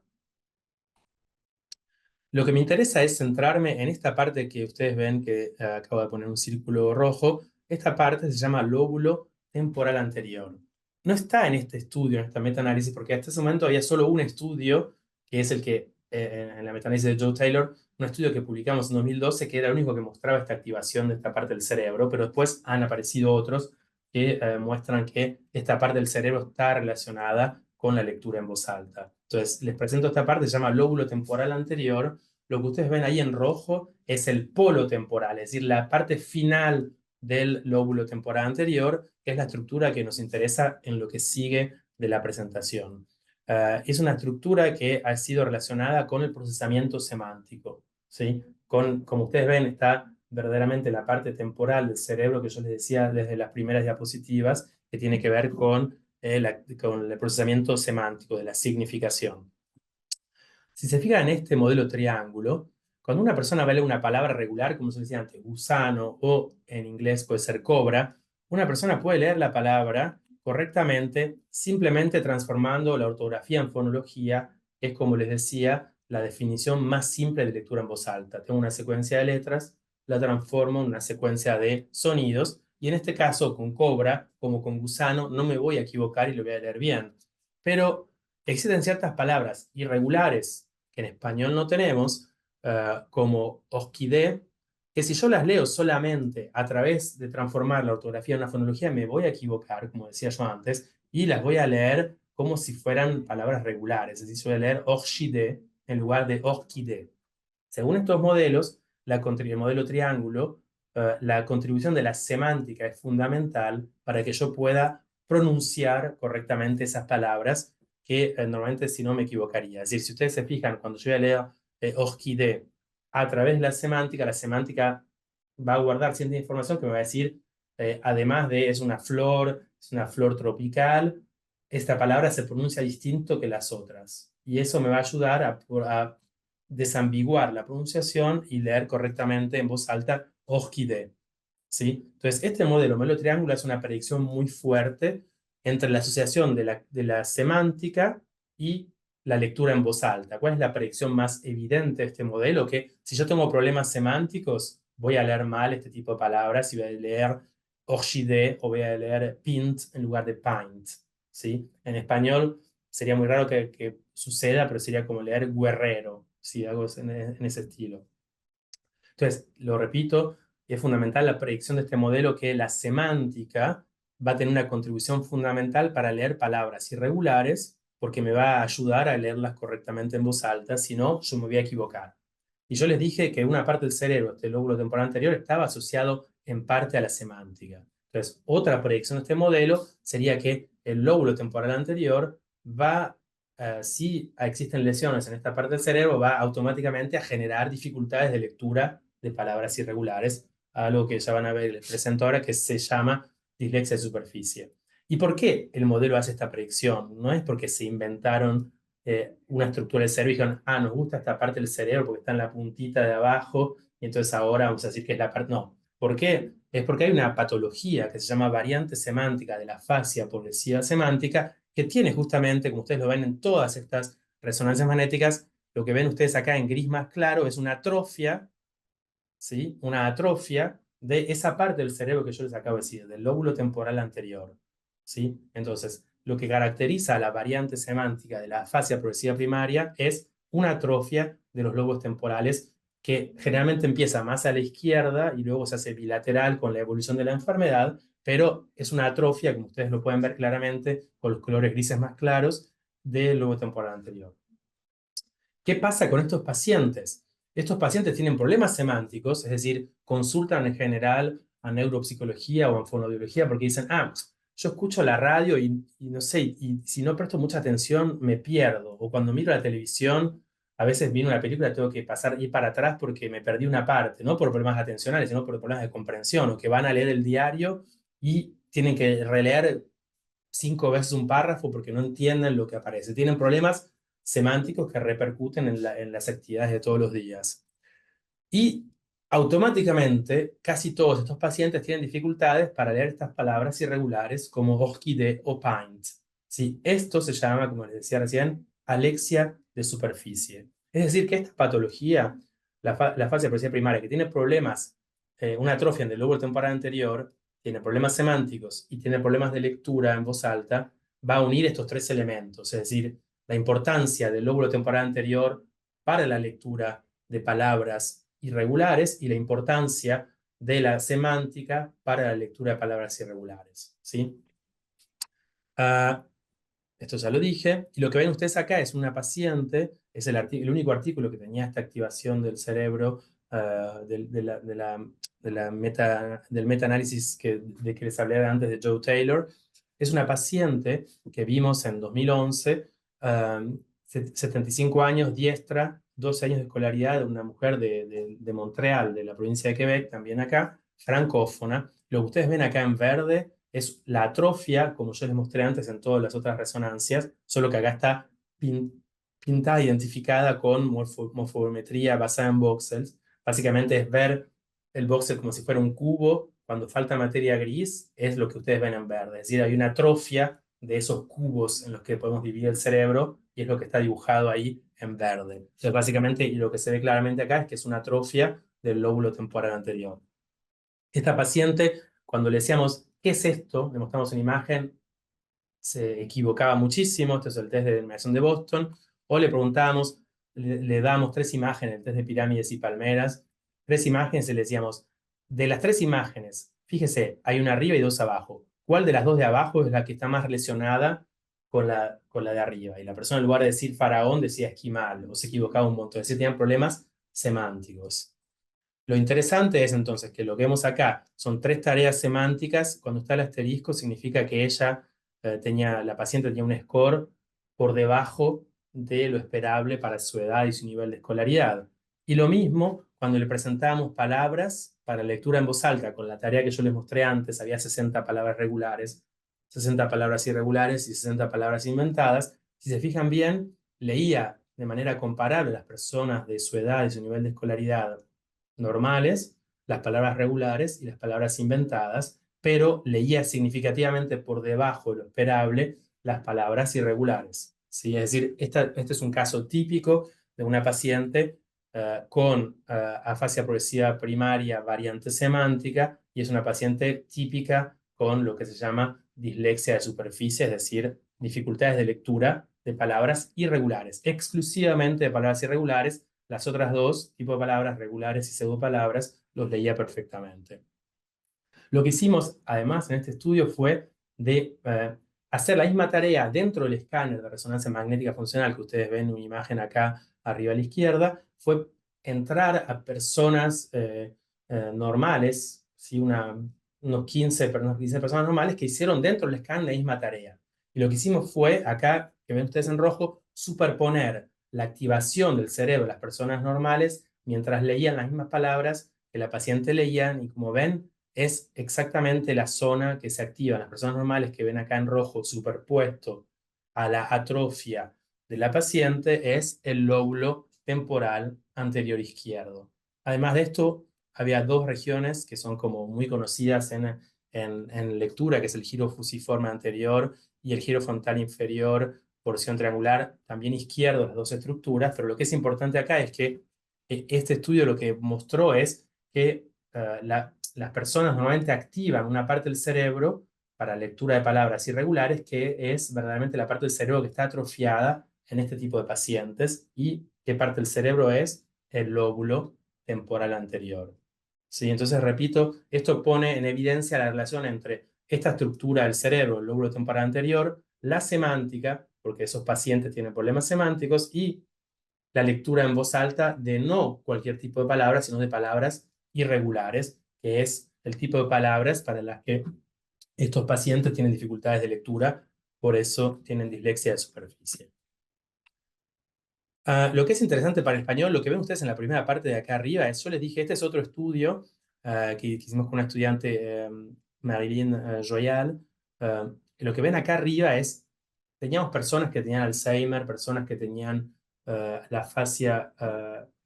Lo que me interesa es centrarme en esta parte que ustedes ven que acabo de poner un círculo rojo. Esta parte se llama lóbulo temporal anterior. No está en este estudio, en esta metaanálisis, porque hasta ese momento había solo un estudio, que es el que, en la metaanálisis de Joe Taylor, un estudio que publicamos en 2012, que era el único que mostraba esta activación de esta parte del cerebro, pero después han aparecido otros que muestran que esta parte del cerebro está relacionada con la lectura en voz alta. Entonces, les presento esta parte, se llama lóbulo temporal anterior. Lo que ustedes ven ahí en rojo es el polo temporal, es decir, la parte final del lóbulo temporal anterior, que es la estructura que nos interesa en lo que sigue de la presentación. Es una estructura que ha sido relacionada con el procesamiento semántico, ¿sí? Como ustedes ven, está verdaderamente la parte temporal del cerebro que yo les decía desde las primeras diapositivas, que tiene que ver con el procesamiento semántico, de la significación. Si se fijan en este modelo triángulo, cuando una persona va a leer una palabra regular, como se decía antes, gusano, o en inglés puede ser cobra, una persona puede leer la palabra correctamente simplemente transformando la ortografía en fonología, que es, como les decía, la definición más simple de lectura en voz alta. Tengo una secuencia de letras, la transformo en una secuencia de sonidos, y en este caso, con cobra, como con gusano, no me voy a equivocar y lo voy a leer bien. Pero existen ciertas palabras irregulares que en español no tenemos, como orquídea, que si yo las leo solamente a través de transformar la ortografía en una fonología, me voy a equivocar, como decía yo antes, y las voy a leer como si fueran palabras regulares. Es decir, voy a leer orchidée en lugar de orquídea. Según estos modelos, el modelo triángulo, la contribución de la semántica es fundamental para que yo pueda pronunciar correctamente esas palabras que normalmente si no me equivocaría. Es decir, si ustedes se fijan, cuando yo voy a leer orquídea a través de la semántica va a guardar cierta información que me va a decir, además de es una flor tropical, esta palabra se pronuncia distinto que las otras. Y eso me va a ayudar a desambiguar la pronunciación y leer correctamente en voz alta orquídea. ¿Sí? Entonces, este modelo triángulo es una predicción muy fuerte entre la asociación de la semántica y la lectura en voz alta. ¿Cuál es la predicción más evidente de este modelo? Que si yo tengo problemas semánticos, voy a leer mal este tipo de palabras y voy a leer orchidée o voy a leer pint en lugar de pint. ¿Sí? En español sería muy raro que suceda, pero sería como leer guerrero, ¿sí? Algo en ese estilo. Entonces, lo repito, es fundamental la predicción de este modelo, que la semántica va a tener una contribución fundamental para leer palabras irregulares, porque me va a ayudar a leerlas correctamente en voz alta, si no, yo me voy a equivocar. Y yo les dije que una parte del cerebro, este lóbulo temporal anterior, estaba asociado en parte a la semántica. Entonces, otra predicción de este modelo sería que el lóbulo temporal anterior va, si existen lesiones en esta parte del cerebro, va automáticamente a generar dificultades de lectura de palabras irregulares, algo que ya van a ver, les presento ahora, que se llama dislexia de superficie. ¿Y por qué el modelo hace esta predicción? No es porque se inventaron una estructura del cerebro y dijeron, nos gusta esta parte del cerebro porque está en la puntita de abajo, y entonces ahora vamos a decir que es la parte... No, ¿Por qué? Es porque hay una patología que se llama variante semántica de la afasia progresiva semántica, que tiene justamente, como ustedes lo ven en todas estas resonancias magnéticas, lo que ven ustedes acá en gris más claro es una atrofia, ¿sí? Una atrofia de esa parte del cerebro que yo les acabo de decir, del lóbulo temporal anterior, ¿sí? Entonces, lo que caracteriza a la variante semántica de la afasia progresiva primaria es una atrofia de los lóbulos temporales que generalmente empieza más a la izquierda y luego se hace bilateral con la evolución de la enfermedad, pero es una atrofia, como ustedes lo pueden ver claramente, con los colores grises más claros del lobo temporal anterior. ¿Qué pasa con estos pacientes? Estos pacientes tienen problemas semánticos, es decir, consultan en general a neuropsicología o a fonoaudiología porque dicen, yo escucho la radio y no sé, y si no presto mucha atención me pierdo. O cuando miro la televisión, a veces miro una película y tengo que ir para atrás porque me perdí una parte, no por problemas atencionales, sino por problemas de comprensión, o que van a leer el diario y tienen que releer 5 veces un párrafo porque no entienden lo que aparece. Tienen problemas semánticos que repercuten en las actividades de todos los días. Y automáticamente, casi todos estos pacientes tienen dificultades para leer estas palabras irregulares como orquídea o pint. ¿Sí? Esto se llama, como les decía recién, alexia de superficie. Es decir, que esta patología, la fase progresiva primaria, que tiene problemas, una atrofia en el lóbulo temporal anterior, tiene problemas semánticos y tiene problemas de lectura en voz alta, va a unir estos 3 elementos, es decir, la importancia del lóbulo temporal anterior para la lectura de palabras irregulares y la importancia de la semántica para la lectura de palabras irregulares, ¿sí? Esto ya lo dije, y lo que ven ustedes acá es una paciente, es el único artículo que tenía esta activación del cerebro del meta-análisis de que les hablé antes de Joe Taylor. Es una paciente que vimos en 2011, 75 años, diestra, 12 años de escolaridad, una mujer de Montreal, de la provincia de Quebec, también acá, francófona. Lo que ustedes ven acá en verde es la atrofia, como yo les mostré antes en todas las otras resonancias, solo que acá está pintada, identificada con morfometría basada en voxels. Básicamente es ver el voxel como si fuera un cubo. Cuando falta materia gris, es lo que ustedes ven en verde. Es decir, hay una atrofia de esos cubos en los que podemos dividir el cerebro y es lo que está dibujado ahí en verde. Entonces, básicamente, y lo que se ve claramente acá es que es una atrofia del lóbulo temporal anterior. Esta paciente, cuando le decíamos, ¿qué es esto? Le mostramos una imagen, se equivocaba muchísimo, este es el test de denominación de Boston, o le preguntábamos, le dábamos 3 imágenes, el test de pirámides y palmeras, 3 imágenes y le decíamos, de las 3 imágenes, fíjese, hay una arriba y 2 abajo, ¿cuál de las 2 de abajo es la que está más relacionada con la de arriba? Y la persona en lugar de decir faraón decía esquimal, o se equivocaba un montón, es decir, tenían problemas semánticos. Lo interesante es entonces que lo que vemos acá son 3 tareas semánticas. Cuando está el asterisco significa que la paciente tenía un score por debajo de lo esperable para su edad y su nivel de escolaridad. Y lo mismo cuando le presentábamos palabras para lectura en voz alta, con la tarea que yo les mostré antes, había 60 palabras regulares, 60 palabras irregulares y 60 palabras inventadas. Si se fijan bien, leía de manera comparable a las personas de su edad y su nivel de escolaridad normales, las palabras regulares y las palabras inventadas, pero leía significativamente por debajo de lo esperable las palabras irregulares, ¿sí? Es decir, este es un caso típico de una paciente con afasia progresiva primaria variante semántica y es una paciente típica con lo que se llama dislexia de superficie, es decir, dificultades de lectura de palabras irregulares, exclusivamente de palabras irregulares. Las otras 2 tipos de palabras, regulares y pseudopalabras, los leía perfectamente. Lo que hicimos, además, en este estudio fue de hacer la misma tarea dentro del escáner de resonancia magnética funcional, que ustedes ven en una imagen acá arriba a la izquierda, fue entrar a personas normales, ¿sí? unos 15 personas normales que hicieron dentro del escáner la misma tarea. Y lo que hicimos fue, acá, que ven ustedes en rojo, superponer la activación del cerebro de las personas normales mientras leían las mismas palabras que la paciente leía, y como ven, es exactamente la zona que se activa en las personas normales que ven acá en rojo superpuesto a la atrofia de la paciente, es el lóbulo temporal anterior izquierdo. Además de esto, había dos regiones que son como muy conocidas en lectura, que es el giro fusiforme anterior y el giro frontal inferior, porción triangular, también izquierdo, las dos estructuras, pero lo que es importante acá es que este estudio lo que mostró es que las personas normalmente activan una parte del cerebro para lectura de palabras irregulares, que es verdaderamente la parte del cerebro que está atrofiada en este tipo de pacientes. ¿Y qué parte del cerebro es? El lóbulo temporal anterior. ¿Sí? Entonces, repito, esto pone en evidencia la relación entre esta estructura del cerebro, el lóbulo temporal anterior, la semántica, porque esos pacientes tienen problemas semánticos, y la lectura en voz alta de no cualquier tipo de palabras, sino de palabras irregulares, que es el tipo de palabras para las que estos pacientes tienen dificultades de lectura, por eso tienen dislexia de superficie. Lo que es interesante para el español, lo que ven ustedes en la primera parte de acá arriba, es, yo les dije, este es otro estudio que hicimos con una estudiante, Marilyn Royal. Lo que ven acá arriba es, teníamos personas que tenían Alzheimer, personas que tenían la afasia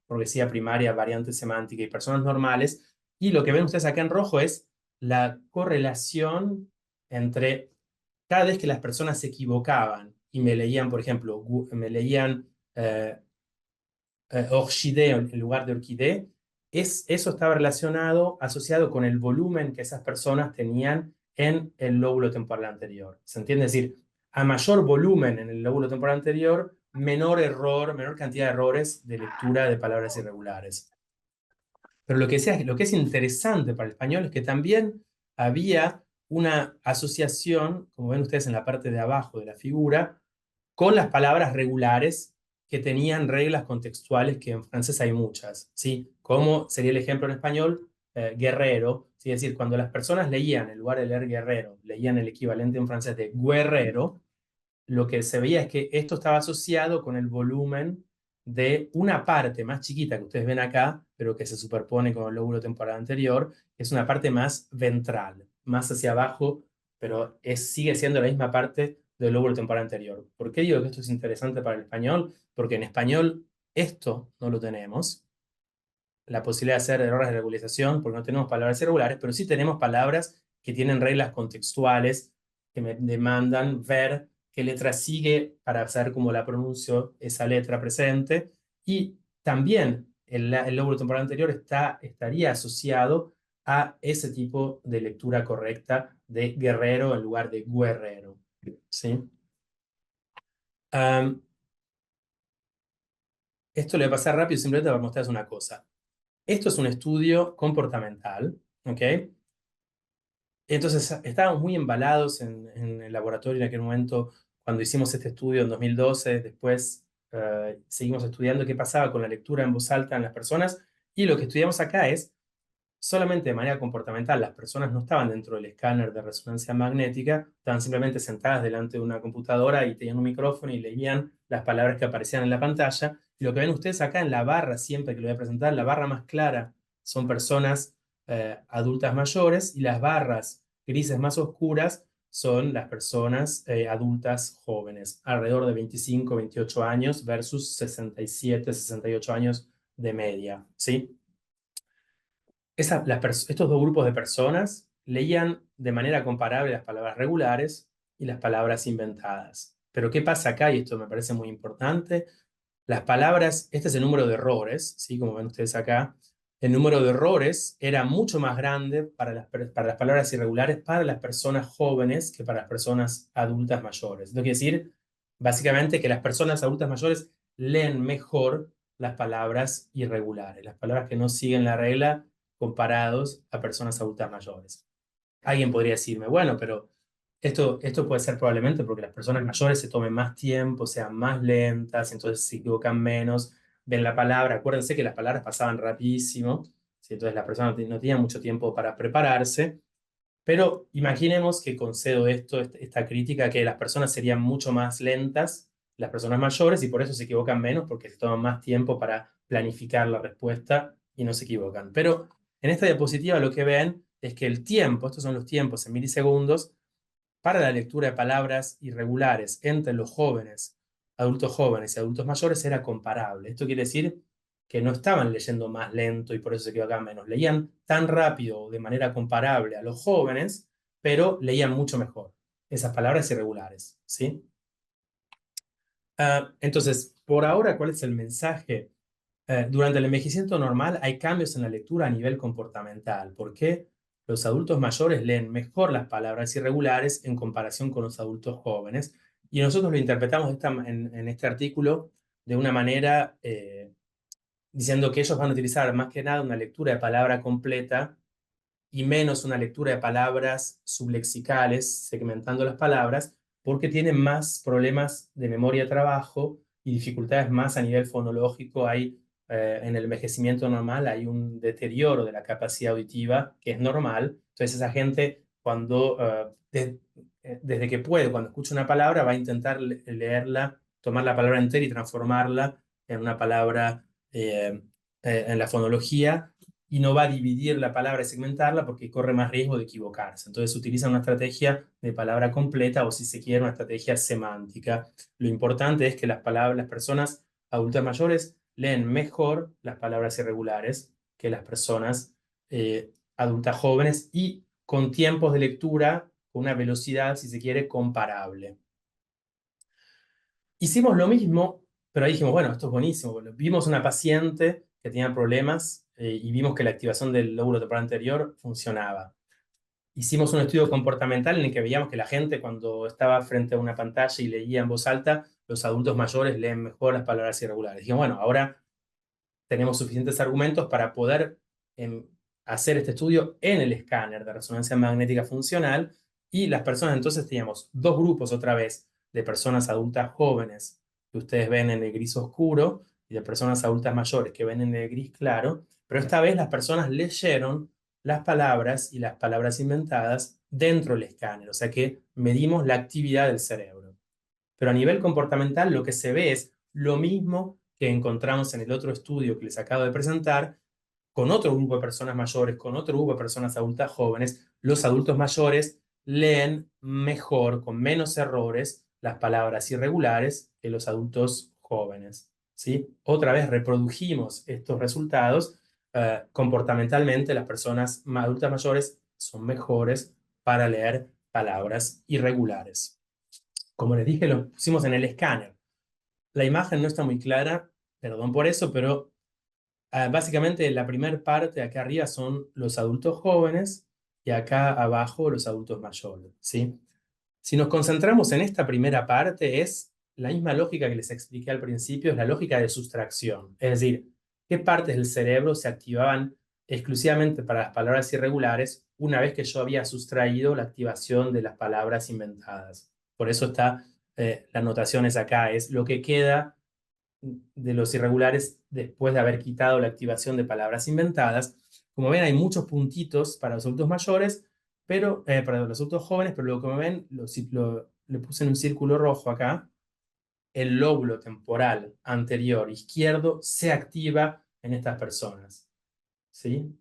progresiva primaria, variante semántica, y personas normales, y lo que ven ustedes acá en rojo es la correlación entre cada vez que las personas se equivocaban y me leían, por ejemplo, me leían orquídea en lugar de orquídea, eso estaba relacionado, asociado con el volumen que esas personas tenían en el lóbulo temporal anterior. ¿Se entiende? Es decir, a mayor volumen en el lóbulo temporal anterior, menor error, menor cantidad de errores de lectura de palabras irregulares. Pero lo que es interesante para el español es que también había una asociación, como ven ustedes en la parte de abajo de la figura, con las palabras regulares que tenían reglas contextuales, que en francés hay muchas, ¿sí? Como sería el ejemplo en español, guerrero, ¿sí? Es decir, cuando las personas leían, en lugar de leer guerrero, leían el equivalente en francés de guerrero, lo que se veía es que esto estaba asociado con el volumen de una parte más chiquita que ustedes ven acá, pero que se superpone con el lóbulo temporal anterior, que es una parte más ventral, más hacia abajo, pero sigue siendo la misma parte del lóbulo temporal anterior. ¿Por qué digo que esto es interesante para el español? Porque en español esto no lo tenemos, la posibilidad de hacer errores de regularización, porque no tenemos palabras irregulares, pero sí tenemos palabras que tienen reglas contextuales que me demandan ver qué letra sigue para saber cómo la pronuncio esa letra presente. Y también el lóbulo temporal anterior estaría asociado a ese tipo de lectura correcta de guerrero en lugar de guerrero. ¿Sí? Esto le voy a pasar rápido simplemente para mostrarles una cosa. Esto es un estudio comportamental, ¿ok? Entonces estábamos muy embalados en el laboratorio en aquel momento cuando hicimos este estudio en 2012. Después seguimos estudiando qué pasaba con la lectura en voz alta en las personas, y lo que estudiamos acá es solamente de manera comportamental. Las personas no estaban dentro del escáner de resonancia magnética, estaban simplemente sentadas delante de una computadora y tenían un micrófono y leían las palabras que aparecían en la pantalla. Y lo que ven ustedes acá en la barra, siempre que lo voy a presentar, la barra más clara son personas adultas mayores, y las barras grises más oscuras son las personas adultas jóvenes, alrededor de 25, 28 años versus 67, 68 años de media, ¿sí? Estos dos grupos de personas leían de manera comparable las palabras regulares y las palabras inventadas. Pero ¿qué pasa acá? Y esto me parece muy importante. Las palabras, este es el número de errores, ¿sí? Como ven ustedes acá, el número de errores era mucho más grande para las palabras irregulares para las personas jóvenes que para las personas adultas mayores. Esto quiere decir, básicamente, que las personas adultas mayores leen mejor las palabras irregulares, las palabras que no siguen la regla, comparados a personas adultas mayores. Alguien podría decirme, bueno, pero esto puede ser probablemente porque las personas mayores se tomen más tiempo, sean más lentas, entonces se equivocan menos, ven la palabra. Acuérdense que las palabras pasaban rapidísimo, ¿sí? Entonces la persona no tenía mucho tiempo para prepararse. Pero imaginemos que concedo esta crítica, que las personas serían mucho más lentas, las personas mayores, y por eso se equivocan menos, porque se toman más tiempo para planificar la respuesta y no se equivocan. Pero en esta diapositiva lo que ven es que el tiempo, estos son los tiempos en milisegundos, para la lectura de palabras irregulares entre los jóvenes y adultos mayores era comparable. Esto quiere decir que no estaban leyendo más lento y por eso se equivocaban menos. Leían tan rápido, de manera comparable a los jóvenes, pero leían mucho mejor esas palabras irregulares, ¿sí? Entonces, por ahora, ¿cuál es el mensaje? Durante el envejecimiento normal hay cambios en la lectura a nivel comportamental. ¿Por qué? Los adultos mayores leen mejor las palabras irregulares en comparación con los adultos jóvenes. Y nosotros lo interpretamos en este artículo de una manera diciendo que ellos van a utilizar más que nada una lectura de palabra completa y menos una lectura de palabras sublexicales, segmentando las palabras, porque tienen más problemas de memoria de trabajo y dificultades más a nivel fonológico. Hay, en el envejecimiento normal hay un deterioro de la capacidad auditiva que es normal. Entonces esa gente cuando, desde que puede, cuando escucha una palabra, va a intentar leerla, tomar la palabra entera y transformarla en una palabra en la fonología, y no va a dividir la palabra y segmentarla porque corre más riesgo de equivocarse. Entonces utiliza una estrategia de palabra completa o, si se quiere, una estrategia semántica. Lo importante es que las personas adultas mayores leen mejor las palabras irregulares que las personas adultas jóvenes y con tiempos de lectura, con una velocidad, si se quiere, comparable. Hicimos lo mismo, pero ahí dijimos, bueno, esto es buenísimo. Bueno, vimos una paciente que tenía problemas y vimos que la activación del lóbulo temporal anterior funcionaba. Hicimos un estudio comportamental en el que veíamos que la gente, cuando estaba frente a una pantalla y leía en voz alta, los adultos mayores leen mejor las palabras irregulares. Dijimos, bueno, ahora tenemos suficientes argumentos para poder hacer este estudio en el escáner de resonancia magnética funcional, y las personas, entonces teníamos dos grupos otra vez de personas adultas jóvenes que ustedes ven en el gris oscuro y de personas adultas mayores que ven en el gris claro, pero esta vez las personas leyeron las palabras y las palabras inventadas dentro del escáner, o sea que medimos la actividad del cerebro. Pero a nivel comportamental lo que se ve es lo mismo que encontramos en el otro estudio que les acabo de presentar, con otro grupo de personas mayores, con otro grupo de personas adultas jóvenes. Los adultos mayores leen mejor, con menos errores, las palabras irregulares que los adultos jóvenes, ¿sí? Otra vez reprodujimos estos resultados. Comportamentalmente, las personas adultas mayores son mejores para leer palabras irregulares. Como les dije, lo pusimos en el escáner. La imagen no está muy clara, perdón por eso, pero básicamente la primera parte de acá arriba son los adultos jóvenes y acá abajo los adultos mayores, ¿sí? Si nos concentramos en esta primera parte, es la misma lógica que les expliqué al principio, es la lógica de sustracción. Es decir, qué partes del cerebro se activaban exclusivamente para las palabras irregulares una vez que yo había sustraído la activación de las palabras inventadas. Por eso está, la anotación es acá, es lo que queda de los irregulares después de haber quitado la activación de palabras inventadas. Como ven, hay muchos puntitos para los adultos mayores, pero para los adultos jóvenes, pero lo que ven, le puse en un círculo rojo acá. El lóbulo temporal anterior izquierdo se activa en estas personas, ¿sí?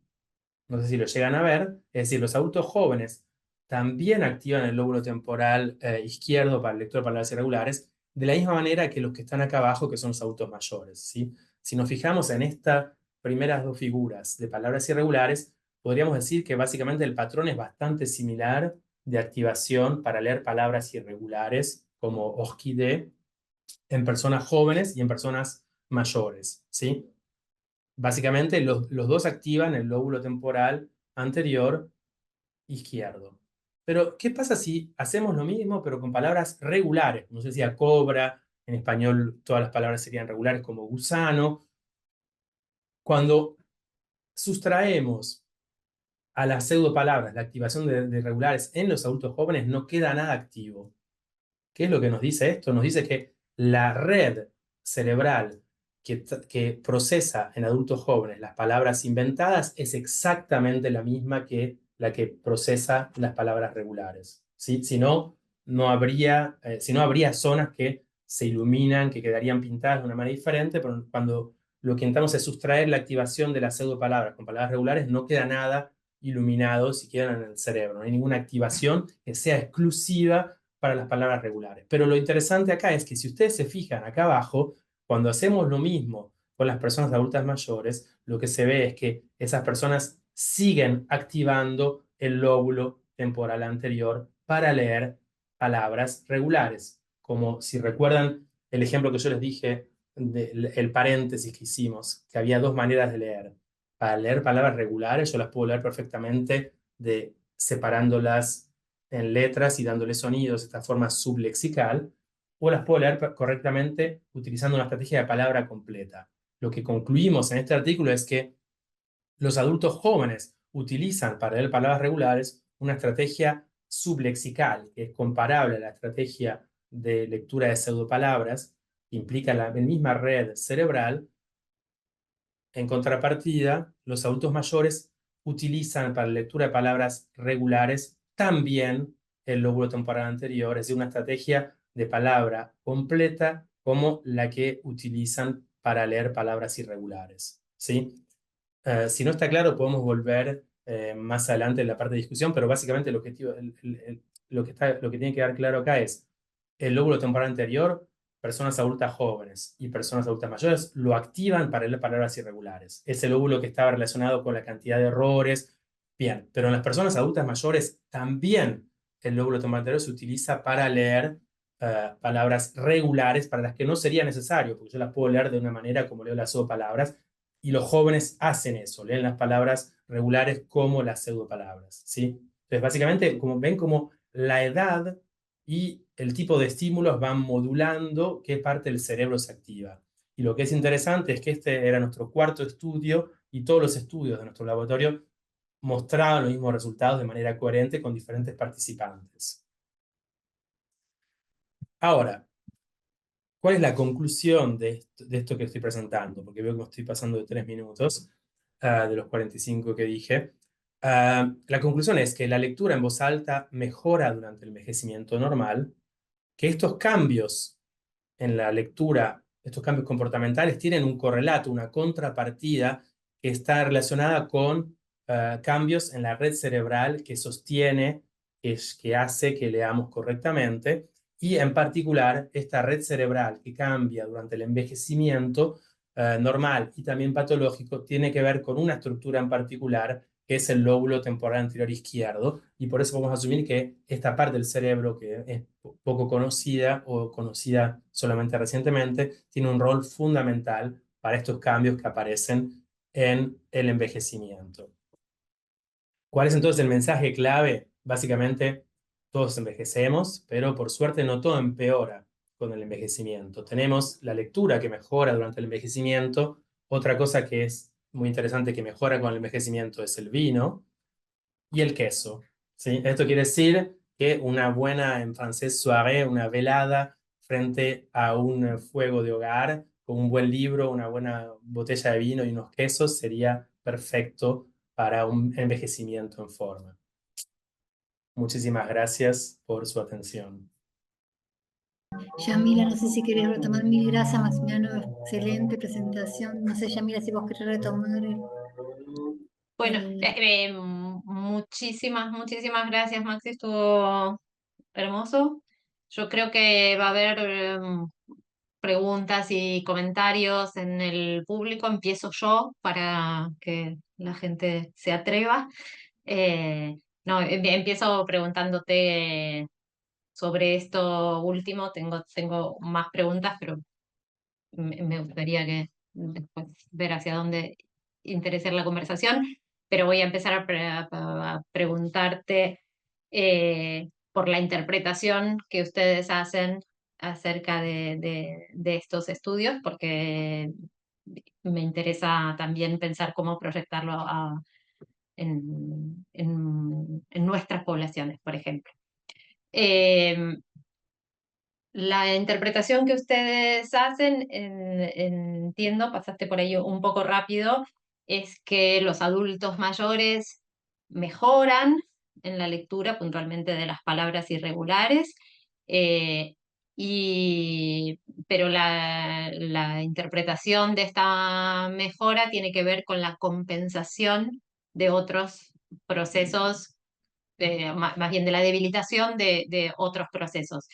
No sé si lo llegan a ver. Es decir, los adultos jóvenes también activan el lóbulo temporal izquierdo para el lector de palabras irregulares, de la misma manera que los que están acá abajo, que son los adultos mayores, ¿sí? Si nos fijamos en estas primeras dos figuras de palabras irregulares, podríamos decir que básicamente el patrón es bastante similar de activación para leer palabras irregulares, como orquídea, en personas jóvenes y en personas mayores, ¿sí? Básicamente los dos activan el lóbulo temporal anterior izquierdo. Pero, ¿qué pasa si hacemos lo mismo pero con palabras regulares? Como se decía, cobra, en español todas las palabras serían regulares, como gusano. Cuando sustraemos a las pseudopalabras la activación de regulares en los adultos jóvenes, no queda nada activo. ¿Qué es lo que nos dice esto? Nos dice que la red cerebral que procesa en adultos jóvenes las palabras inventadas es exactamente la misma que la que procesa las palabras regulares, ¿sí? Si no, no habría zonas que se iluminan, que quedarían pintadas de una manera diferente, pero cuando lo que intentamos es sustraer la activación de las pseudopalabras con palabras regulares, no queda nada iluminado si quedan en el cerebro. No hay ninguna activación que sea exclusiva para las palabras regulares. Pero lo interesante acá es que si ustedes se fijan acá abajo, cuando hacemos lo mismo con las personas adultas mayores, lo que se ve es que esas personas siguen activando el lóbulo temporal anterior para leer palabras regulares. Como si recuerdan el ejemplo que yo les dije del paréntesis que hicimos, que había dos maneras de leer. Para leer palabras regulares, yo las puedo leer perfectamente separándolas en letras y dándole sonidos, esta forma sublexical, o las puedo leer correctamente utilizando una estrategia de palabra completa. Lo que concluimos en este artículo es que los adultos jóvenes utilizan para leer palabras regulares una estrategia sublexical, que es comparable a la estrategia de lectura de pseudopalabras, que implica la misma red cerebral. En contrapartida, los adultos mayores utilizan para la lectura de palabras regulares también el lóbulo temporal anterior, es decir, una estrategia de palabra completa como la que utilizan para leer palabras irregulares, ¿sí? Si no está claro, podemos volver más adelante en la parte de discusión, pero básicamente el objetivo, lo que tiene que quedar claro acá es el lóbulo temporal anterior, personas adultas jóvenes y personas adultas mayores lo activan para leer palabras irregulares. Es el lóbulo que estaba relacionado con la cantidad de errores. Bien, pero en las personas adultas mayores también el lóbulo temporal anterior se utiliza para leer palabras regulares para las que no sería necesario, porque yo las puedo leer de una manera como leo las palabras, y los jóvenes hacen eso, leen las palabras regulares como las pseudopalabras, ¿sí? Entonces, básicamente, como ven, como la edad y el tipo de estímulos van modulando qué parte del cerebro se activa. Y lo que es interesante es que este era nuestro cuarto estudio y todos los estudios de nuestro laboratorio mostraban los mismos resultados de manera coherente con diferentes participantes. Ahora, ¿cuál es la conclusión de esto que estoy presentando? Porque veo que me estoy pasando de 3 minutos, de los 45 que dije. La conclusión es que la lectura en voz alta mejora durante el envejecimiento normal, que estos cambios en la lectura, estos cambios comportamentales tienen un correlato, una contrapartida que está relacionada con cambios en la red cerebral que sostiene, que hace que leamos correctamente, y en particular esta red cerebral que cambia durante el envejecimiento normal y también patológico tiene que ver con una estructura en particular que es el lóbulo temporal anterior izquierdo, y por eso vamos a asumir que esta parte del cerebro que es poco conocida o conocida solamente recientemente, tiene un rol fundamental para estos cambios que aparecen en el envejecimiento. ¿Cuál es entonces el mensaje clave? Básicamente, todos envejecemos, pero por suerte no todo empeora con el envejecimiento. Tenemos la lectura que mejora durante el envejecimiento. Otra cosa que es muy interesante que mejora con el envejecimiento es el vino y el queso, ¿sí? Esto quiere decir que una buena, en francés, soirée, una velada frente a un fuego de hogar, con un buen libro, una buena botella de vino y unos quesos, sería perfecto para un envejecimiento en forma. Muchísimas gracias por su atención. Yamila, no sé si querés retomar. Mil gracias, Maximiliano, excelente presentación. No sé, Yamila, si vos querés retomar. Bueno, el- muchísimas gracias, Maxi, estuvo hermoso. Yo creo que va a haber preguntas y comentarios en el público. Empiezo yo para que la gente se atreva. No, empiezo preguntándote sobre esto último. Tengo más preguntas, pero me gustaría que después ver hacia dónde interesar la conversación. Pero voy a empezar a preguntarte por la interpretación que ustedes hacen acerca de estos estudios, porque me interesa también pensar cómo proyectarlo en nuestras poblaciones, por ejemplo. La interpretación que ustedes hacen, entiendo, pasaste por ahí un poco rápido, es que los adultos mayores mejoran en la lectura puntualmente de las palabras irregulares, eh, pero la interpretación de esta mejora tiene que ver con la compensación de otros procesos, más bien de la debilitación de otros procesos.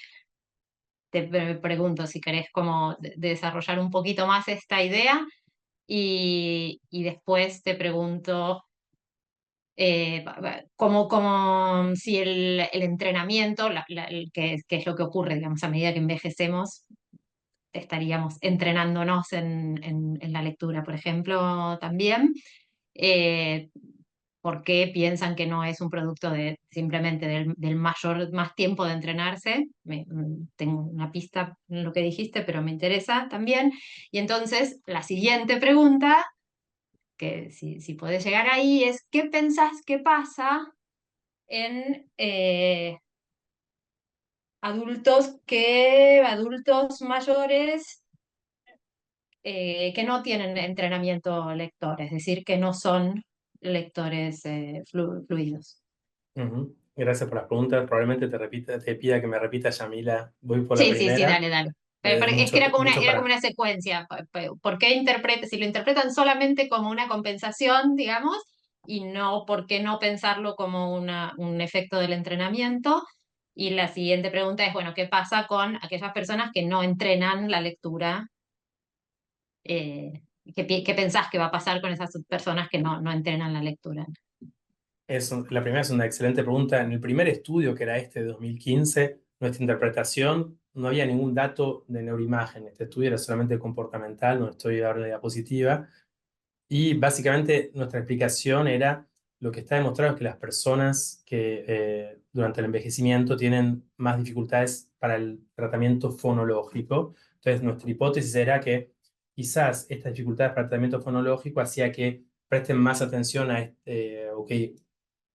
Te pregunto si querés como desarrollar un poquito más esta idea y después te pregunto como si el entrenamiento, que es lo que ocurre, digamos, a medida que envejecemos, estaríamos entrenándonos en la lectura, por ejemplo, también. Eh, ¿Por qué piensan que no es un producto de simplemente del más tiempo de entrenarse? Tengo una pista en lo que dijiste, pero me interesa también. Y entonces, la siguiente pregunta, que si podés llegar ahí, es ¿qué pensás que pasa en adultos mayores que no tienen entrenamiento lector, es decir, que no son lectores fluidos? Ujú. Gracias por las preguntas. Probablemente te pida que me repita, Yamila. Voy por la Sí, sí, sí, primera. dale, dale. Pero es que Mucho era como para... una secuencia. ¿Por qué si lo interpretan solamente como una compensación, digamos, y no, por qué no pensarlo como un efecto del entrenamiento? Y la siguiente pregunta es, bueno, ¿qué pasa con aquellas personas que no entrenan la lectura? ¿Qué pensás que va a pasar con esas personas que no entrenan la lectura? La primera es una excelente pregunta. En el primer estudio, que era este de 2015, nuestra interpretación, no había ningún dato de neuroimagen. Este estudio era solamente comportamental, no estoy ahora en la diapositiva. Y básicamente nuestra explicación era, lo que está demostrado es que las personas que durante el envejecimiento tienen más dificultades para el tratamiento fonológico. Entonces nuestra hipótesis era que quizás estas dificultades para el tratamiento fonológico hacía que presten más atención a o que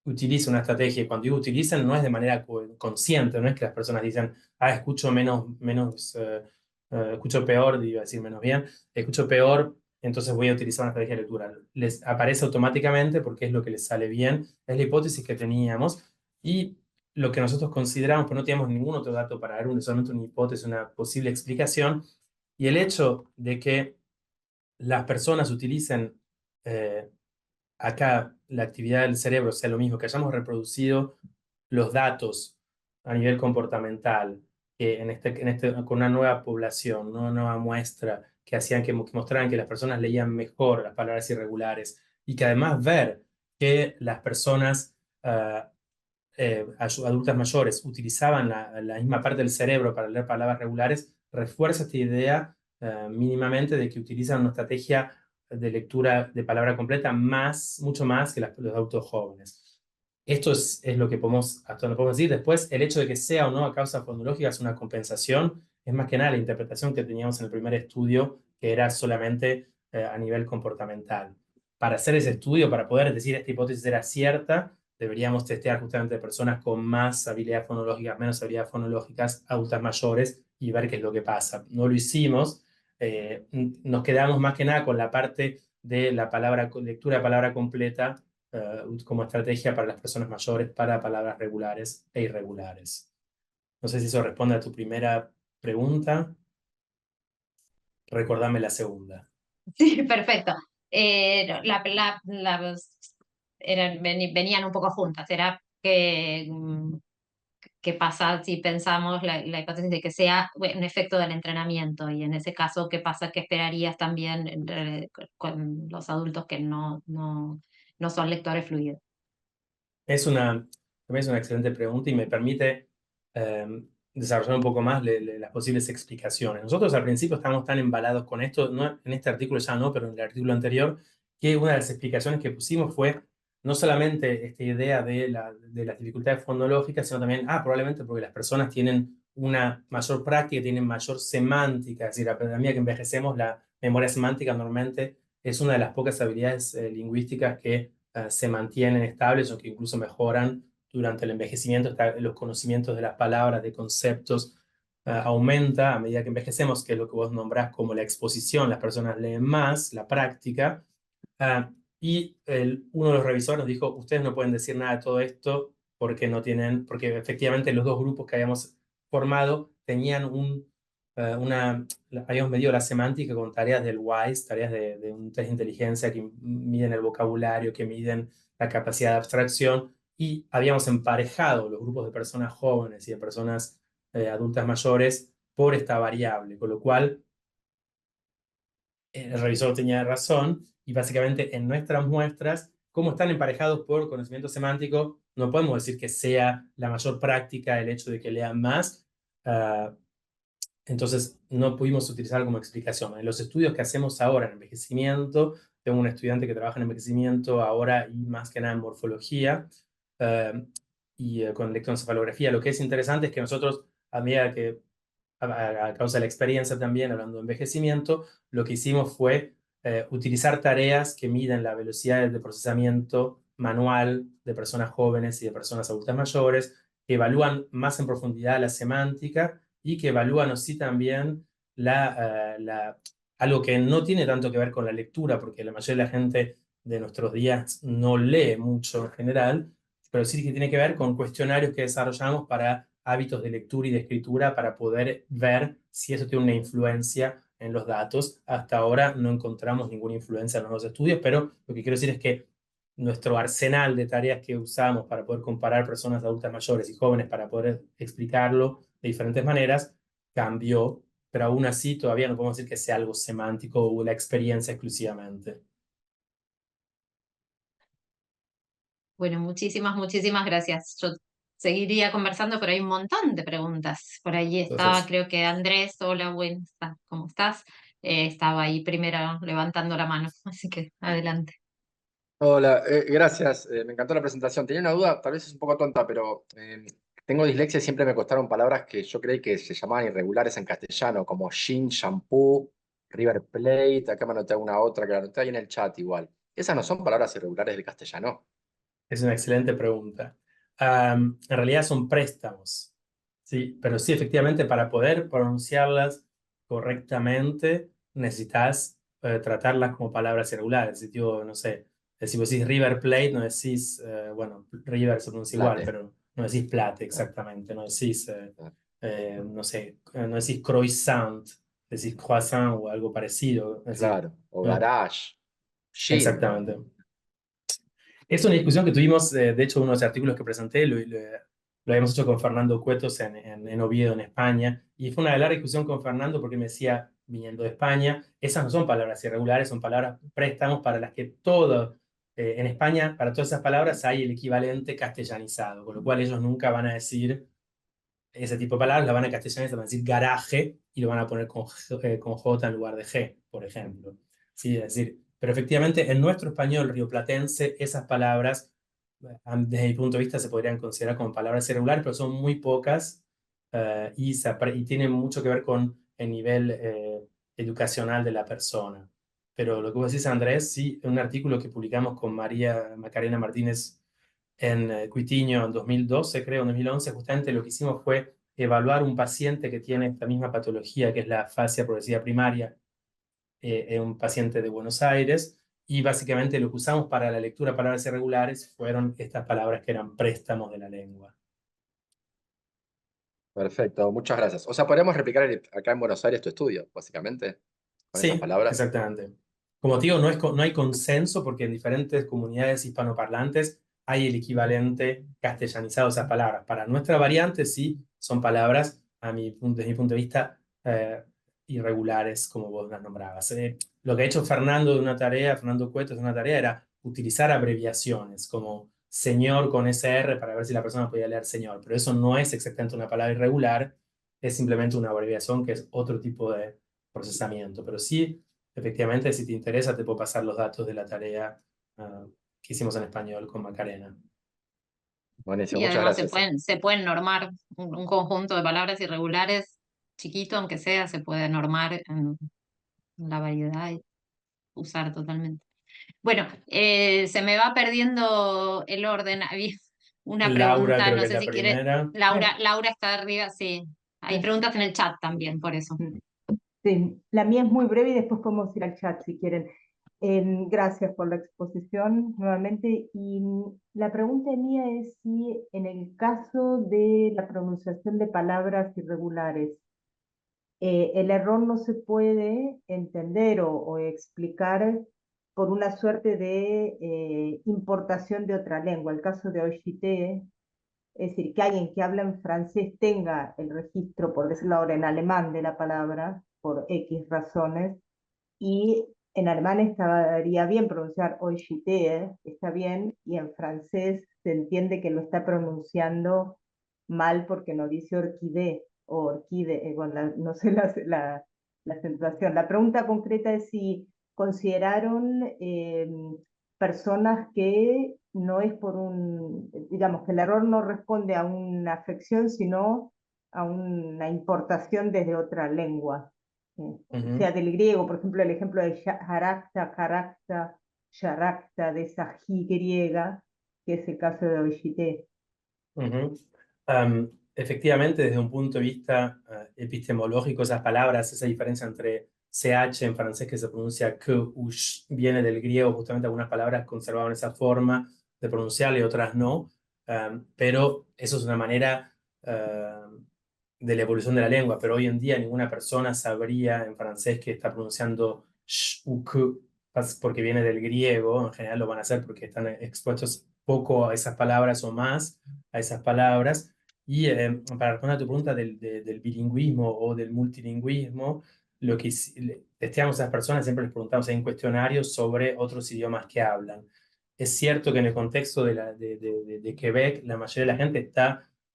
utilicen una estrategia. Y cuando digo utilizan, no es de manera consciente, no es que las personas dicen, escucho escucho peor, iba a decir menos bien, escucho peor, entonces voy a utilizar una estrategia de lectura. Les aparece automáticamente porque es lo que les sale bien, es la hipótesis que teníamos y lo que nosotros consideramos, pero no teníamos ningún otro dato para dar solamente una hipótesis, una posible explicación, y el hecho de que las personas utilicen acá la actividad del cerebro sea lo mismo, que hayamos reproducido los datos a nivel comportamental, que con una nueva población, una nueva muestra, que hacían que mostraran que las personas leían mejor las palabras irregulares y que además ver que las personas adultas mayores utilizaban la misma parte del cerebro para leer palabras regulares, refuerza esta idea mínimamente de que utilizan una estrategia de lectura de palabra completa mucho más que los adultos jóvenes. Esto es lo que hasta donde podemos decir. Después, el hecho de que sea o no a causa fonológica es una compensación, es más que nada la interpretación que teníamos en el primer estudio, que era solamente a nivel comportamental. Para hacer ese estudio, para poder decir esta hipótesis era cierta, deberíamos testear justamente personas con más habilidades fonológicas, menos habilidades fonológicas, adultas mayores, y ver qué es lo que pasa. No lo hicimos, nos quedamos más que nada con la parte de la lectura de palabra completa como estrategia para las personas mayores para palabras regulares e irregulares. No sé si eso responde a tu primera pregunta. Recordame la segunda. Sí, perfecto. Venían un poco juntas. Era qué pasa si pensamos la hipótesis de que sea un efecto del entrenamiento y en ese caso, ¿qué pasa? ¿Qué esperarías también con los adultos que no son lectores fluidos? También es una excelente pregunta y me permite desarrollar un poco más las posibles explicaciones. Nosotros al principio estábamos tan embalados con esto, no, en este artículo ya no, pero en el artículo anterior, que una de las explicaciones que pusimos fue no solamente esta idea de las dificultades fonológicas, sino también, probablemente porque las personas tienen una mayor práctica, tienen mayor semántica, es decir, a medida que envejecemos, la memoria semántica normalmente es una de las pocas habilidades lingüísticas que se mantienen estables o que incluso mejoran durante el envejecimiento. Los conocimientos de las palabras, de conceptos, aumenta a medida que envejecemos, que es lo que vos nombrás como la exposición. Las personas leen más, la práctica. Uno de los revisores nos dijo, ustedes no pueden decir nada de todo esto porque no tienen, porque efectivamente los dos grupos que habíamos formado tenían habíamos medido la semántica con tareas del WISE, tareas de un test de inteligencia que miden el vocabulario, que miden la capacidad de abstracción, y habíamos emparejado los grupos de personas jóvenes y de personas adultas mayores por esta variable, con lo cual el revisor tenía razón, y básicamente en nuestras muestras, como están emparejados por conocimiento semántico, no podemos decir que sea la mayor práctica el hecho de que lean más. ah, entonces no pudimos utilizar como explicación. En los estudios que hacemos ahora en envejecimiento, tengo un estudiante que trabaja en envejecimiento ahora y más que nada en morfología eh, con electroencefalografía. Lo que es interesante es que nosotros, a medida que a causa de la experiencia también, hablando de envejecimiento, lo que hicimos fue utilizar tareas que miden la velocidad de procesamiento manual de personas jóvenes y de personas adultas mayores, que evalúan más en profundidad la semántica y que evalúan sí también algo que no tiene tanto que ver con la lectura, porque la mayoría de la gente de nuestros días no lee mucho en general, pero sí que tiene que ver con cuestionarios que desarrollamos para hábitos de lectura y de escritura para poder ver si eso tiene una influencia en los datos. Hasta ahora no encontramos ninguna influencia en los nuevos estudios, pero lo que quiero decir es que nuestro arsenal de tareas que usamos para poder comparar personas adultas mayores y jóvenes para poder explicarlo de diferentes maneras cambió, pero aún así todavía no podemos decir que sea algo semántico o la experiencia exclusivamente. Bueno, muchísimas gracias. Yo seguiría conversando, pero hay un montón de preguntas. Por ahí estaba, Entonces, creo que Andrés, hola, ¿cómo estás? Estaba ahí primero levantando la mano, así que adelante. Hola, gracias. Me encantó la presentación. Tenía una duda, tal vez es un poco tonta, pero tengo dislexia y siempre me costaron palabras que yo creí que se llamaban irregulares en castellano, como Shin, shampoo, River Plate. Acá me anoté una otra que la anoté ahí en el chat igual. ¿Esas no son palabras irregulares del castellano? es una excelente pregunta. En realidad son préstamos, sí, pero sí, efectivamente, para poder pronunciarlas correctamente, necesitas tratarlas como palabras irregulares. Si yo, no sé, si vos decís River Plate, no decís, bueno, River se pronuncia igual, Plate. pero no decís Plate Ah, exactamente, no decís, ah, no sé, no decís croissant, decís croissant o algo parecido. Es decir, claro. O eh, garage. Shin. exactamente. Es una discusión que tuvimos, de hecho, uno de los artículos que presenté lo habíamos hecho con Fernando Cuetos en Oviedo, en España, y fue una larga discusión con Fernando porque me decía, viniendo de España, esas no son palabras irregulares, son palabras préstamos para las que en España, para todas esas palabras hay el equivalente castellanizado, con lo cual ellos nunca van a decir ese tipo de palabras, la van a castellanizar, van a decir garaje y lo van a poner con J en lugar de G, por ejemplo. Sí, es decir, pero efectivamente en nuestro español rioplatense esas palabras, desde mi punto de vista, se podrían considerar como palabras irregulares, pero son muy pocas y tienen mucho que ver con el nivel educacional de la persona. Pero lo que vos decís, Andrés, sí, un artículo que publicamos con María Macarena Martínez en Cuitiño en 2012, creo, en 2011, justamente lo que hicimos fue evaluar un paciente que tiene esta misma patología, que es la afasia progresiva primaria, en un paciente de Buenos Aires, y básicamente lo que usamos para la lectura de palabras irregulares fueron estas palabras que eran préstamos de la lengua. Perfecto, muchas gracias. O sea, podríamos replicar acá en Buenos Aires tu estudio, básicamente, con esas Sí, palabras. exactamente. Como te digo, no hay consenso porque en diferentes comunidades hispanoparlantes hay el equivalente castellanizado de esas palabras. Para nuestra variante, sí, son palabras, desde mi punto de vista, irregulares, como vos las nombrabas. Lo que ha hecho Fernando de una tarea, Fernando Cueto de una tarea, era utilizar abreviaciones como señor con SR para ver si la persona podía leer señor, pero eso no es exactamente una palabra irregular, es simplemente una abreviación que es otro tipo de procesamiento. Pero sí, efectivamente, si te interesa, te puedo pasar los datos de la tarea que hicimos en español con Macarena. Buenísimo, Y muchas además gracias. se pueden normar un conjunto de palabras irregulares, chiquito aunque sea, se puede normar en la variedad y usar totalmente. Bueno, se me va perdiendo el orden. Había una Laura pregunta, creo no que es sé la si quiere. primera. Laura está arriba, sí. Hay preguntas en el chat también, por eso. Sí, la mía es muy breve y después podemos ir al chat si quieren. Gracias por la exposición nuevamente. Y la pregunta mía es si en el caso de la pronunciación de palabras irregulares, el error no se puede entender o explicar por una suerte de importación de otra lengua. El caso de Oishite, es decir, que alguien que habla en francés tenga el registro, por decirlo ahora, en alemán de la palabra, por X razones, y en alemán estaría bien pronunciar Orchidee, está bien, y en francés se entiende que lo está pronunciando mal porque no dice orquídea o orquídea, bueno, no sé la acentuación. La pregunta concreta es si consideraron personas que no es por digamos, que el error no responde a una afección, sino a una importación desde otra lengua. Sea del griego, por ejemplo, el ejemplo de Harakta, Karakta, Sharakta, de esa Ji griega, que es el caso de Oishite. Efectivamente, desde un punto de vista epistemológico, esas palabras, esa diferencia entre CH en francés que se pronuncia que, ush, viene del griego, justamente algunas palabras conservaban esa forma de pronunciarla y otras no, pero eso es una manera de la evolución de la lengua, pero hoy en día ninguna persona sabría en francés que está pronunciando sh u k porque viene del griego. En general lo van a hacer porque están expuestos poco a esas palabras o más a esas palabras. Y para responder a tu pregunta del bilingüismo o del multilingüismo, lo que testeamos a esas personas, siempre les preguntamos en cuestionarios sobre otros idiomas que hablan. Es cierto que en el contexto de Quebec, la mayoría de la gente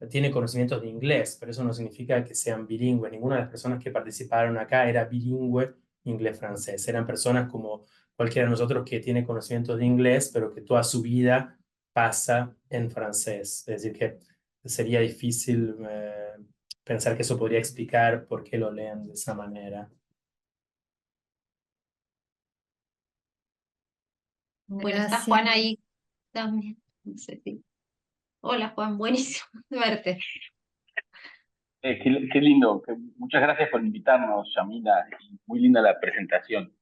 tiene conocimientos de inglés, pero eso no significa que sean bilingües. Ninguna de las personas que participaron acá era bilingüe inglés-francés. Eran personas como cualquiera de nosotros que tiene conocimientos de inglés, pero que toda su vida pasa en francés. Es decir, que sería difícil pensar que eso podría explicar por qué lo leen de esa manera. Bueno, está Gracias. Juan ahí también. No sé si. Hola Juan, buenísimo verte. Qué lindo, muchas gracias por invitarnos, Yamila, y muy linda la presentación.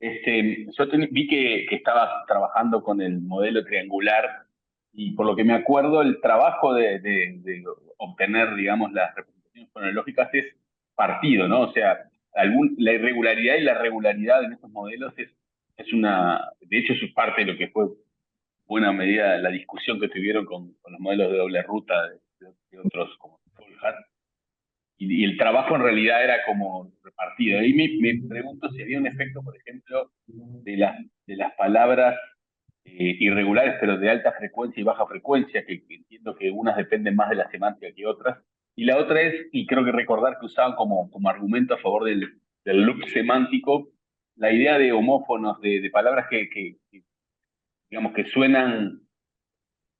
Yo vi que estabas trabajando con el modelo triangular y por lo que me acuerdo, el trabajo de obtener, digamos, las representaciones fonológicas es partido, ¿no? O sea, la irregularidad y la regularidad en estos modelos es de hecho, eso es parte de lo que fue buena medida la discusión que tuvieron con los modelos de doble ruta de otros como Folhard. Y el trabajo en realidad era como repartido. Ahí me pregunto si había un efecto, por ejemplo, de las palabras irregulares, pero de alta frecuencia y baja frecuencia, que entiendo que unas dependen más de la semántica que otras. Y la otra es, y creo que recordar que usaban como argumento a favor del loop semántico, la idea de homófonos, de palabras que digamos, que suenan,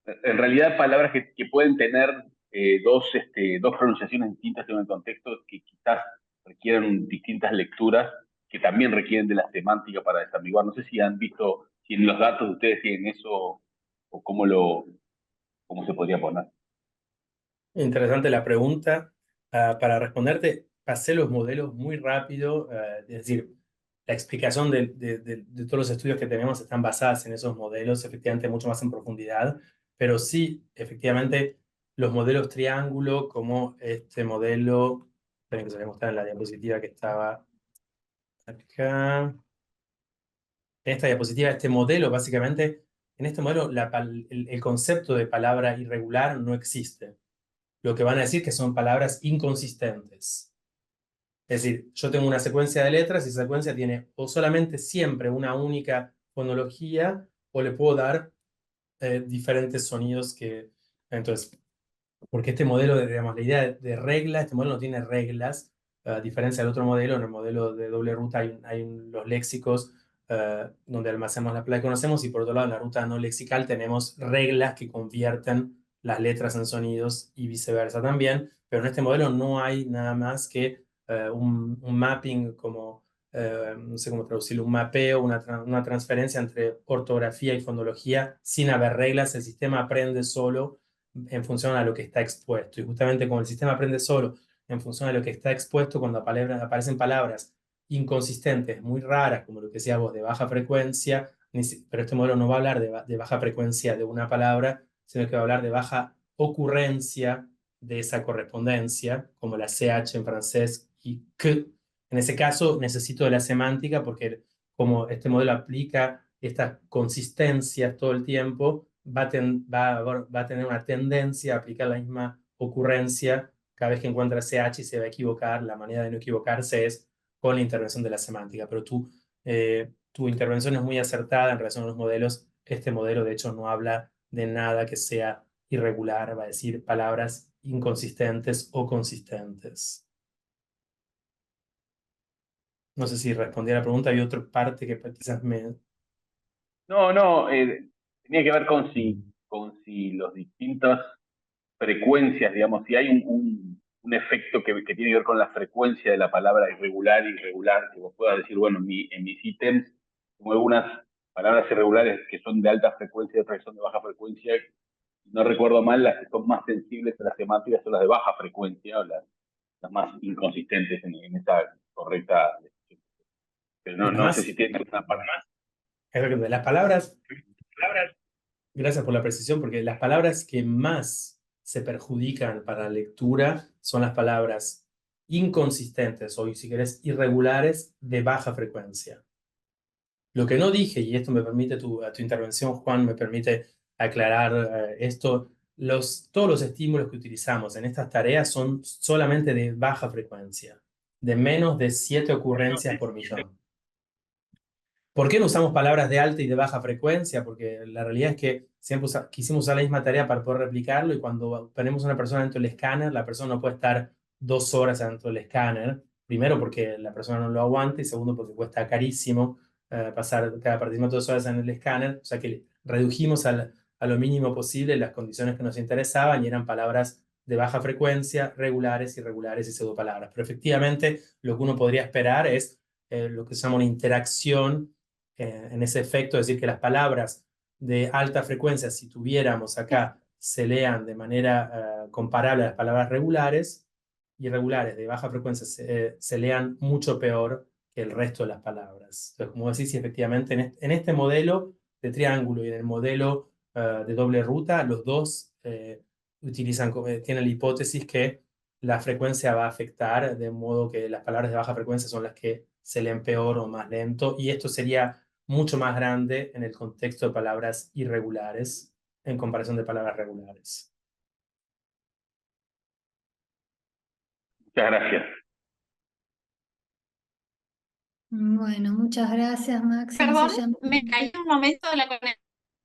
en realidad palabras que pueden tener dos pronunciaciones distintas en el contexto que quizás requieren distintas lecturas que también requieren de la semántica para desambiguar. No sé si han visto, si en los datos de ustedes tienen eso o cómo se podría poner. Interesante la pregunta. Para responderte, pasé los modelos muy rápido, es decir, la explicación de todos los estudios que tenemos están basadas en esos modelos, efectivamente mucho más en profundidad, pero sí, efectivamente, los modelos triángulo, como este modelo, esperen que se voy a mostrar en la diapositiva que estaba acá. En esta diapositiva, este modelo, básicamente, en este modelo, el concepto de palabra irregular no existe. Lo que van a decir que son palabras inconsistentes. Es decir, yo tengo una secuencia de letras y esa secuencia tiene o solamente siempre una única fonología o le puedo dar diferentes sonidos que... Entonces, porque este modelo, digamos, la idea de regla, este modelo no tiene reglas, a diferencia del otro modelo. En el modelo de doble ruta hay los léxicos donde almacenamos la palabra que conocemos, y por otro lado en la ruta no lexical tenemos reglas que convierten las letras en sonidos y viceversa también, pero en este modelo no hay nada más que un mapping como, no sé cómo traducirlo, un mapeo, una transferencia entre ortografía y fonología sin haber reglas. El sistema aprende solo en función a lo que está expuesto. Y justamente como el sistema aprende solo en función a lo que está expuesto, cuando aparecen palabras inconsistentes, muy raras, como lo que decías vos, de baja frecuencia, pero este modelo no va a hablar de baja frecuencia de una palabra, sino que va a hablar de baja ocurrencia de esa correspondencia, como la CH en francés y que. En ese caso necesito de la semántica porque como este modelo aplica estas consistencias todo el tiempo, va a tener una tendencia a aplicar la misma ocurrencia cada vez que encuentra CH y se va a equivocar. La manera de no equivocarse es con la intervención de la semántica. Pero tú Tu intervención es muy acertada en relación a los modelos. Este modelo, de hecho, no habla de nada que sea irregular, va a decir palabras inconsistentes o consistentes. No sé si respondí a la pregunta. Hay otra parte que quizás me... No, tenía que ver con si los distintas frecuencias, digamos, si hay un efecto que tiene que ver con la frecuencia de la palabra irregular, que vos puedas decir, bueno, en mis ítems, como algunas palabras irregulares que son de alta frecuencia y otras que son de baja frecuencia, si no recuerdo mal, las que son más sensibles a las semánticas son las de baja frecuencia, o las más inconsistentes en esa correcta decisión. Pero Las no sé si más... tiene alguna parte más. De las palabras... Gracias por la precisión, porque las palabras que más se perjudican para la lectura son las palabras inconsistentes o, si querés, irregulares de baja frecuencia. Lo que no dije, y esto me permite tu intervención, Juan, me permite aclarar esto, todos los estímulos que utilizamos en estas tareas son solamente de baja frecuencia, de menos de 7 ocurrencias por millón. ¿Por qué no usamos palabras de alta y de baja frecuencia? Porque la realidad es que siempre quisimos usar la misma tarea para poder replicarlo, y cuando ponemos a una persona dentro del escáner, la persona no puede estar 2 horas dentro del escáner. Primero, porque la persona no lo aguanta, y segundo, porque cuesta carísimo pasar cada participante 2 horas en el escáner. O sea que redujimos a lo mínimo posible las condiciones que nos interesaban, y eran palabras de baja frecuencia, regulares, irregulares y pseudopalabras. Pero efectivamente, lo que uno podría esperar es lo que se llama una interacción en ese efecto, es decir, que las palabras de alta frecuencia, si tuviéramos acá, se lean de manera comparable a las palabras regulares, y regulares de baja frecuencia se lean mucho peor que el resto de las palabras. Entonces, como decís, sí, efectivamente, en este modelo de triángulo y en el modelo de doble ruta, los dos tienen la hipótesis que la frecuencia va a afectar, de modo que las palabras de baja frecuencia son las que se leen peor o más lento, y esto sería mucho más grande en el contexto de palabras irregulares en comparación de palabras regulares. Muchas gracias. Bueno, muchas gracias, Maxi. No Perdón, sé, ya... me caí un momento de la conexión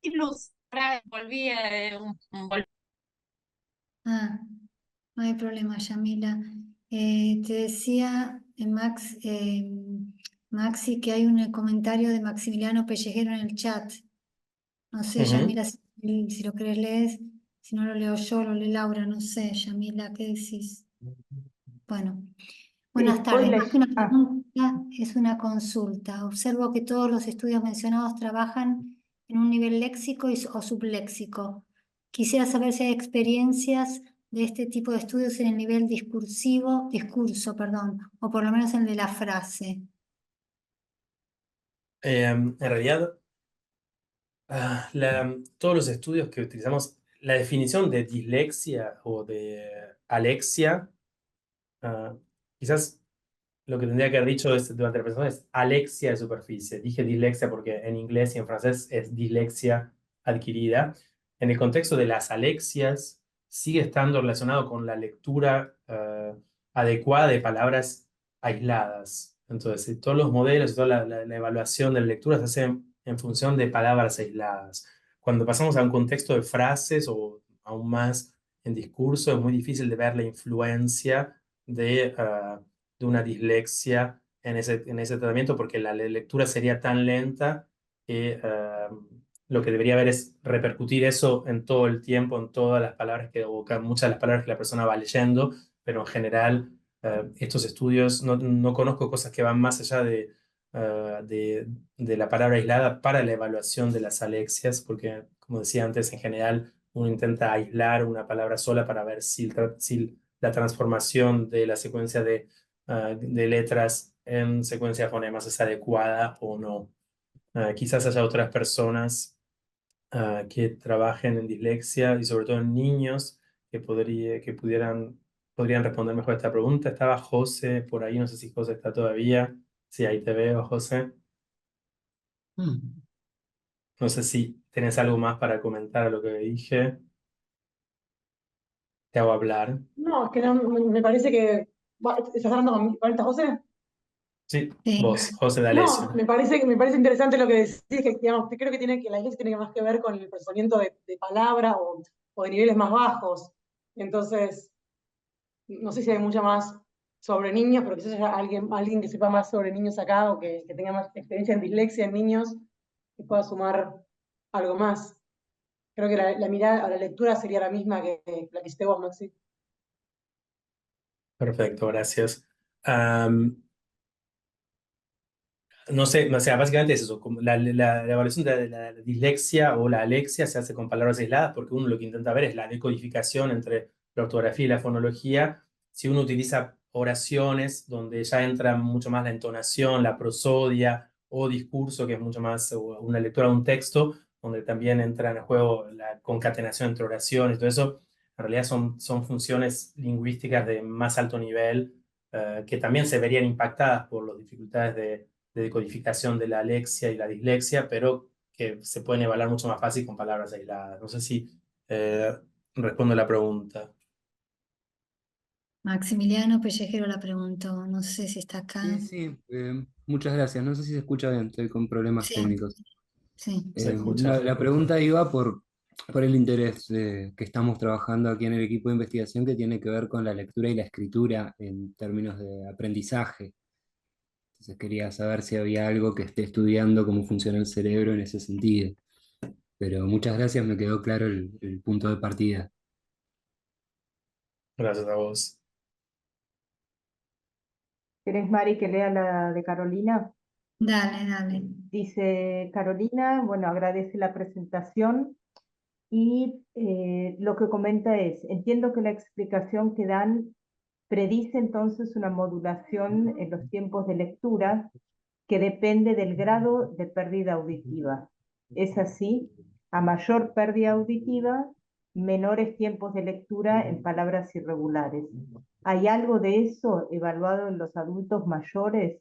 y luz. Ahora volví Ah, no hay problema, Yamila. Te decía, Maxi, que hay un comentario de Maximiliano Pellejero en el chat. No sé, Yamila, si lo querés leer, si no lo leo yo, lo lee Laura, no sé, Yamila, ¿qué decís? Bueno, buenas Sí, tardes. Más que una pregunta, es una consulta. Observo que todos los estudios mencionados trabajan en un nivel léxico o subléxico. Quisiera saber si hay experiencias de este tipo de estudios en el nivel discurso, perdón, o por lo menos en el de la frase. En realidad, todos los estudios que utilizamos, la definición de dislexia o de alexia, quizás lo que tendría que haber dicho durante la presentación es alexia de superficie. Dije dislexia porque en inglés y en francés es dislexia adquirida. En el contexto de las alexias, sigue estando relacionado con la lectura adecuada de palabras aisladas. Entonces, todos los modelos y toda la evaluación de la lectura se hace en función de palabras aisladas. Cuando pasamos a un contexto de frases o aún más en discurso, es muy difícil de ver la influencia de una dislexia en ese tratamiento, porque la lectura sería tan lenta que lo que debería haber es repercutir eso en todo el tiempo, en todas las palabras o muchas de las palabras que la persona va leyendo, pero en general estos estudios, no conozco cosas que van más allá de la palabra aislada para la evaluación de las alexias, porque, como decía antes, en general uno intenta aislar una palabra sola para ver si la transformación de la secuencia de letras en secuencia de fonemas es adecuada o no. Quizás haya otras personas que trabajen en dislexia, y sobre todo en niños que podrían responder mejor a esta pregunta. Estaba José por ahí, no sé si José está todavía. Sí, ahí te veo, José. No sé si tenés algo más para comentar a lo que dije. Te hago hablar. No, es que no, me parece que. ¿Estás hablando con José? Sí, Sí. vos, José No, D'Alessio. me parece interesante lo que decís, que digamos, creo que la iglesia tiene más que ver con el procesamiento de palabra o de niveles más bajos. Entonces, no sé si hay mucha más sobre niños, pero quizás haya alguien que sepa más sobre niños acá o que tenga más experiencia en dislexia en niños que pueda sumar algo más. Creo que la mirada a la lectura sería la misma que la que hiciste vos, Maxi. Perfecto, gracias. No sé, o sea, básicamente es eso, como la evaluación de la dislexia o la alexia se hace con palabras aisladas porque uno lo que intenta ver es la decodificación entre la ortografía y la fonología. Si uno utiliza oraciones donde ya entra mucho más la entonación, la prosodia o discurso, que es mucho más una lectura de un texto, donde también entra en juego la concatenación entre oraciones, todo eso, en realidad son funciones lingüísticas de más alto nivel que también se verían impactadas por las dificultades de decodificación de la alexia y la dislexia, pero que se pueden evaluar mucho más fácil con palabras aisladas. No sé si respondo la pregunta. Maximiliano Pellejero la preguntó, no sé si está acá. Sí, muchas gracias. No sé si se escucha bien, estoy con problemas Sí, técnicos. sí. ¿Se escucha? La pregunta iba por el interés que estamos trabajando aquí en el equipo de investigación que tiene que ver con la lectura y la escritura en términos de aprendizaje. Entonces quería saber si había algo que esté estudiando cómo funciona el cerebro en ese sentido. Pero muchas gracias, me quedó claro el punto de partida. Gracias a vos. ¿Querés, Mari, que lea la de Carolina? Dale, dale. Dice Carolina, bueno, agradece la presentación y lo que comenta es, entiendo que la explicación que dan predice entonces una modulación en los tiempos de lectura que depende del grado de pérdida auditiva. Es así, a mayor pérdida auditiva, menores tiempos de lectura en palabras irregulares. ¿Hay algo de eso evaluado en los adultos mayores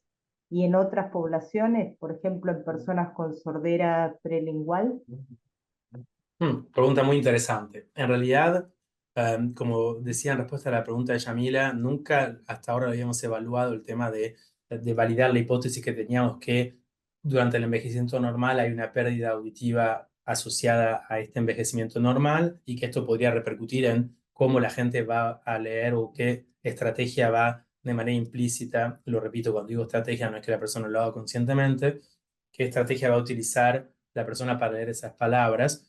y en otras poblaciones, por ejemplo, en personas con sordera prelingual? Pregunta muy interesante. En realidad, como decía en respuesta a la pregunta de Yamila, nunca hasta ahora habíamos evaluado el tema de validar la hipótesis que teníamos que durante el envejecimiento normal hay una pérdida auditiva asociada a este envejecimiento normal y que esto podría repercutir en cómo la gente va a leer o qué estrategia va de manera implícita, lo repito, cuando digo estrategia no es que la persona lo haga conscientemente, qué estrategia va a utilizar la persona para leer esas palabras.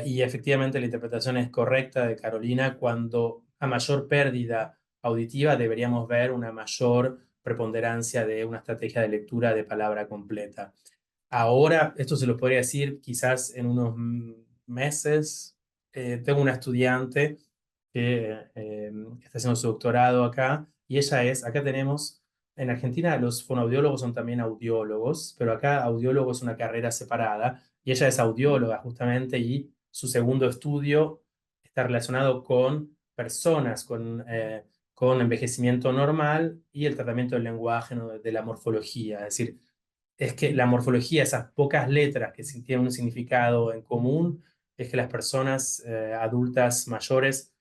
Y efectivamente la interpretación es correcta de Carolina. Cuando a mayor pérdida auditiva deberíamos ver una mayor preponderancia de una estrategia de lectura de palabra completa. Ahora, esto se lo podría decir quizás en unos meses. Tengo una estudiante que está haciendo su doctorado acá y acá tenemos, en Argentina los fonoaudiólogos son también audiólogos, pero acá audiólogo es una carrera separada y ella es audióloga justamente y su segundo estudio está relacionado con personas con envejecimiento normal y el tratamiento del lenguaje, ¿no? De la morfología, es decir, es que la morfología, esas pocas letras que tienen un significado en común, es que las personas adultas mayores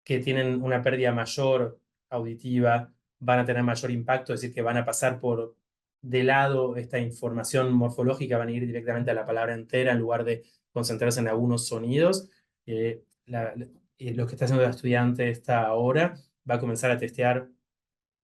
que tienen una pérdida mayor auditiva van a tener mayor impacto, es decir, que van a pasar por de lado esta información morfológica, van a ir directamente a la palabra entera en lugar de concentrarse en algunos sonidos. Lo que está haciendo la estudiante esta ahora va a comenzar a testear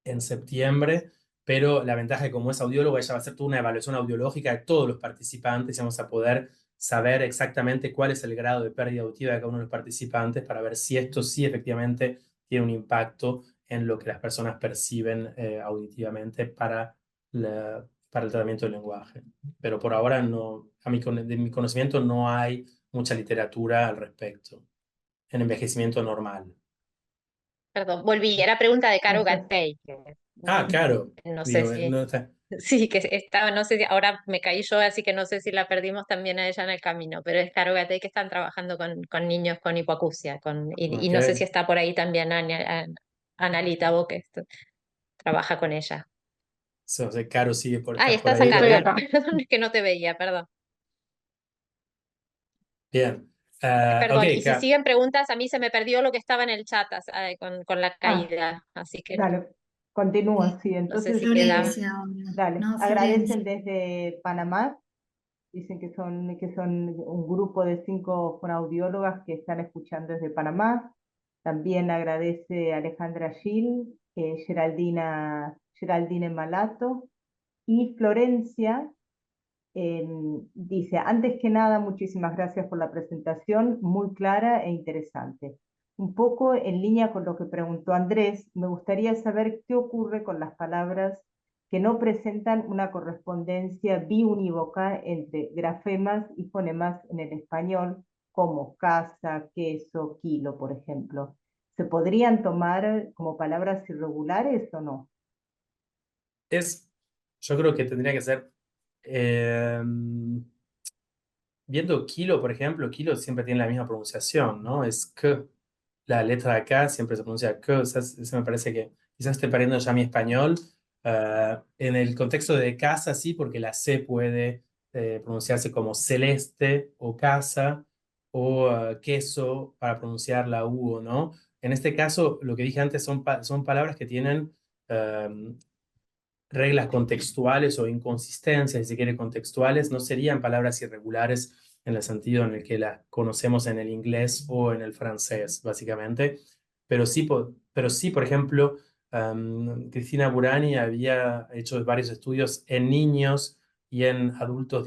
en septiembre, pero la ventaja es que como es audióloga, ella va a hacer toda una evaluación audiológica de todos los participantes y vamos a poder saber exactamente cuál es el grado de pérdida auditiva de cada uno de los participantes para ver si esto sí efectivamente tiene un impacto en lo que las personas perciben auditivamente para el tratamiento del lenguaje. Pero por ahora, no, de mi conocimiento, no hay mucha literatura al respecto en envejecimiento normal. Perdón, volví. Era pregunta de Caro Gracias. Gattei. Ah, claro. No sé Digo, si. no está. Sí, que estaba, no sé si ahora me caí yo, así que no sé si la perdimos también a ella en el camino, pero es Caro Gattei que están trabajando con niños con hipoacusia, y no sé si Ok. está por ahí también Analita Bo, que trabaja con ella. Caro sigue Ay, estás por estás Sí, ahí. acá, estoy bien. acá. Perdón, es que no te veía, perdón. Bien. Ok, Perdón, y si siguen preguntas, a mí se me perdió lo que estaba en el chat con la Ah, caída, así que dale. Continúo, sí. No sé Entonces, si queda. Florencia ahora. dale. No, Agradecen Florencia. desde Panamá. Dicen que son un grupo de 5 fonoaudiólogas que están escuchando desde Panamá. También agradece Alejandra Gil, Geraldine Malato y Florencia. Dice, antes que nada, muchísimas gracias por la presentación, muy clara e interesante. Un poco en línea con lo que preguntó Andrés, me gustaría saber qué ocurre con las palabras que no presentan una correspondencia biunívoca entre grafemas y fonemas en el español, como casa, queso, kilo, por ejemplo. ¿Se podrían tomar como palabras irregulares o no? Yo creo que tendría que ser, viendo kilo, por ejemplo, kilo siempre tiene la misma pronunciación, ¿no? Es k. La letra de acá siempre se pronuncia k. O sea, eso me parece que quizás estoy perdiendo ya mi español. En el contexto de casa, sí, porque la C puede pronunciarse como celeste o casa, o queso para pronunciar la U, ¿no? En este caso, lo que dije antes son palabras que tienen reglas contextuales o inconsistencias, si se quiere, contextuales, no serían palabras irregulares en el sentido en el que las conocemos en el inglés o en el francés, básicamente. Pero sí, por ejemplo, Cristina Burani había hecho varios estudios en niños y en adultos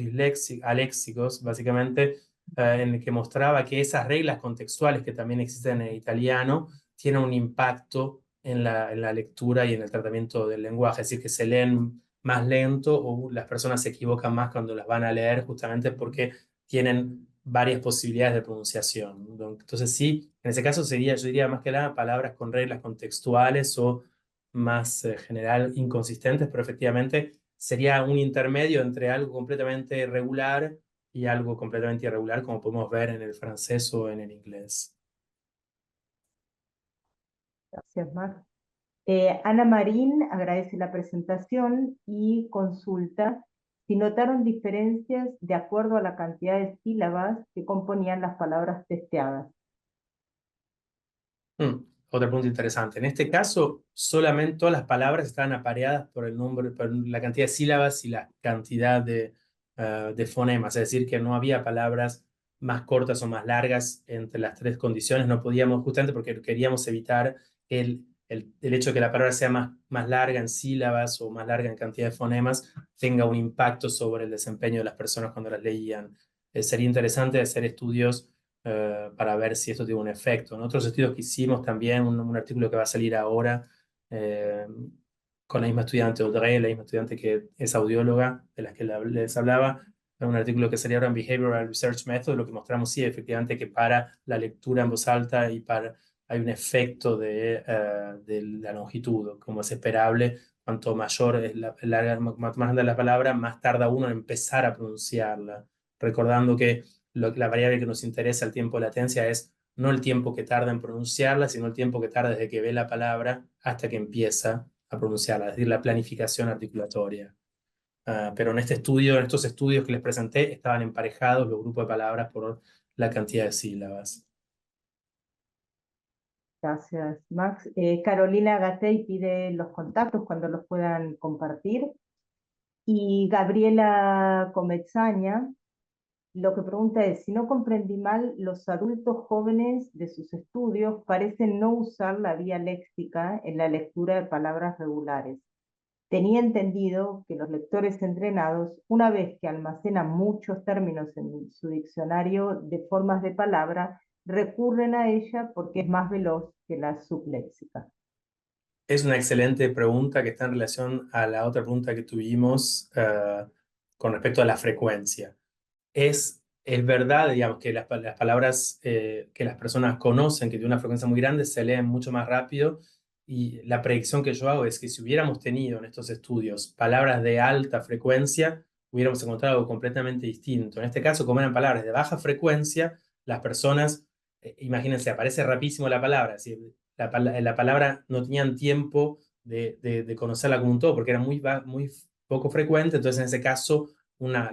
aléxicos, básicamente, en el que mostraba que esas reglas contextuales que también existen en el italiano tienen un impacto en la lectura y en el tratamiento del lenguaje, es decir, que se leen más lento o las personas se equivocan más cuando las van a leer justamente porque tienen varias posibilidades de pronunciación. Entonces sí, en ese caso yo diría más que nada palabras con reglas contextuales o más general inconsistentes, pero efectivamente sería un intermedio entre algo completamente irregular y algo completamente irregular, como podemos ver en el francés o en el inglés. Gracias, Mar. Ana Marín agradece la presentación y consulta si notaron diferencias de acuerdo a la cantidad de sílabas que componían las palabras testeadas. Otra pregunta interesante. En este caso, solamente todas las palabras estaban apareadas por el número, por la cantidad de sílabas y la cantidad de fonemas, es decir, que no había palabras más cortas o más largas entre las tres condiciones. No podíamos, justamente porque queríamos evitar el hecho de que la palabra sea más larga en sílabas o más larga en cantidad de fonemas, tenga un impacto sobre el desempeño de las personas cuando las leían. Sería interesante hacer estudios para ver si esto tiene un efecto. En otros estudios que hicimos también, un artículo que va a salir ahora eh, con la misma estudiante Audrey, la misma estudiante que es audióloga, de las que les hablaba, un artículo que salió ahora en Behavioral Research Method, lo que mostramos sí, efectivamente, que para la lectura en voz alta hay un efecto de la longitud, como es esperable. Cuanto mayor es más grande la palabra, más tarda uno en empezar a pronunciarla. Recordando que la variable que nos interesa, el tiempo de latencia, es no el tiempo que tarda en pronunciarla, sino el tiempo que tarda desde que ve la palabra hasta que empieza a pronunciarla, es decir, la planificación articulatoria. Pero en estos estudios que les presenté, estaban emparejados los grupos de palabras por la cantidad de sílabas. Gracias, Max. Carolina Gatey pide los contactos cuando los puedan compartir. Y Gabriela Comezaña lo que pregunta es, si no comprendí mal, los adultos jóvenes de sus estudios parecen no usar la vía léxica en la lectura de palabras regulares. Tenía entendido que los lectores entrenados, una vez que almacenan muchos términos en su diccionario de formas de palabra, recurren a ella porque es más veloz que la subléxica. Es una excelente pregunta que está en relación a la otra pregunta que tuvimos con respecto a la frecuencia. Es verdad, digamos, que las palabras que las personas conocen, que tienen una frecuencia muy grande, se leen mucho más rápido, y la predicción que yo hago es que si hubiéramos tenido en estos estudios palabras de alta frecuencia, hubiéramos encontrado algo completamente distinto. En este caso, como eran palabras de baja frecuencia, las personas, imagínense, aparece rapidísimo la palabra, es decir, la palabra no tenían tiempo de conocerla como un todo, porque era muy poco frecuente. Entonces en ese caso una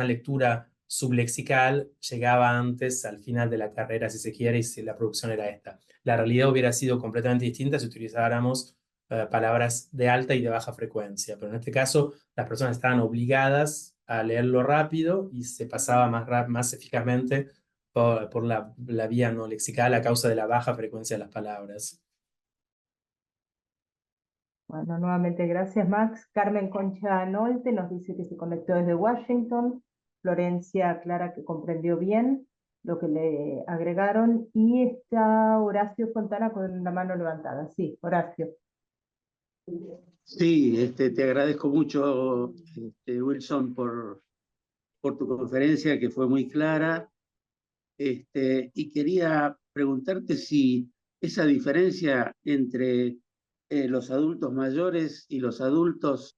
lectura sublexical llegaba antes, al final de la carrera, si se quiere, y si la producción era esta. La realidad hubiera sido completamente distinta si utilizáramos palabras de alta y de baja frecuencia, pero en este caso las personas estaban obligadas a leerlo rápido y se pasaba más eficazmente por la vía no lexical a causa de la baja frecuencia de las palabras. Bueno, nuevamente gracias, Max. Carmen Concha Nolte nos dice que se conectó desde Washington. Florencia Clara que comprendió bien lo que le agregaron. Y está Horacio Fontana con la mano levantada. Sí, Horacio. Sí, te agradezco mucho, Wilson, por tu conferencia que fue muy clara. Y quería preguntarte si esa diferencia entre los adultos mayores y los adultos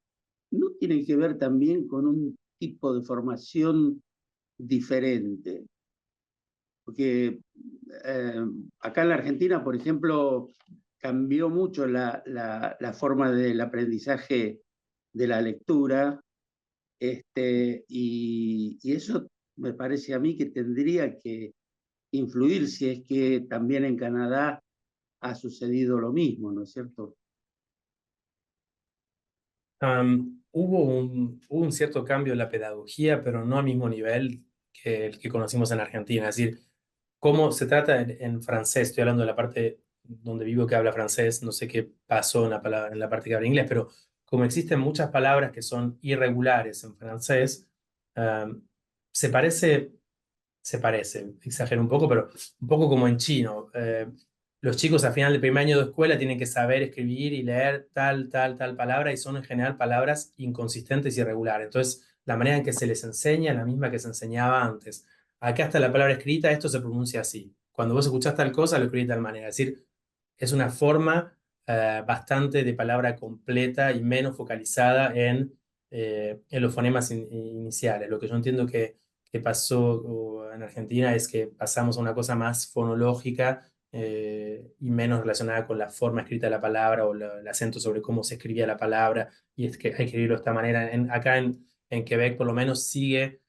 no tiene que ver también con un tipo de formación diferente. Porque acá en la Argentina, por ejemplo, cambió mucho la forma del aprendizaje de la lectura, y eso me parece a mí que tendría que influir si es que también en Canadá ha sucedido lo mismo, ¿no es cierto? Hubo un cierto cambio en la pedagogía, pero no al mismo nivel que el que conocimos en Argentina. Es decir, cómo se trata en francés, estoy hablando de la parte donde vivo que habla francés, no sé qué pasó en la parte que habla inglés, pero como existen muchas palabras que son irregulares en francés, um, se parece, exagero un poco, pero un poco como en chino. Los chicos al final del primer año de escuela tienen que saber escribir y leer tal palabra y son en general palabras inconsistentes y irregulares. Entonces, la manera en que se les enseña es la misma que se enseñaba antes. Acá está la palabra escrita, esto se pronuncia así. Cuando vos escuchás tal cosa, lo escribís de tal manera. Es decir, es una forma bastante de palabra completa y menos focalizada en los fonemas iniciales. Lo que yo entiendo que pasó en Argentina es que pasamos a una cosa más fonológica y menos relacionada con la forma escrita de la palabra o el acento sobre cómo se escribía la palabra, y es que hay que escribirlo de esta manera. Acá en Quebec por lo menos sigue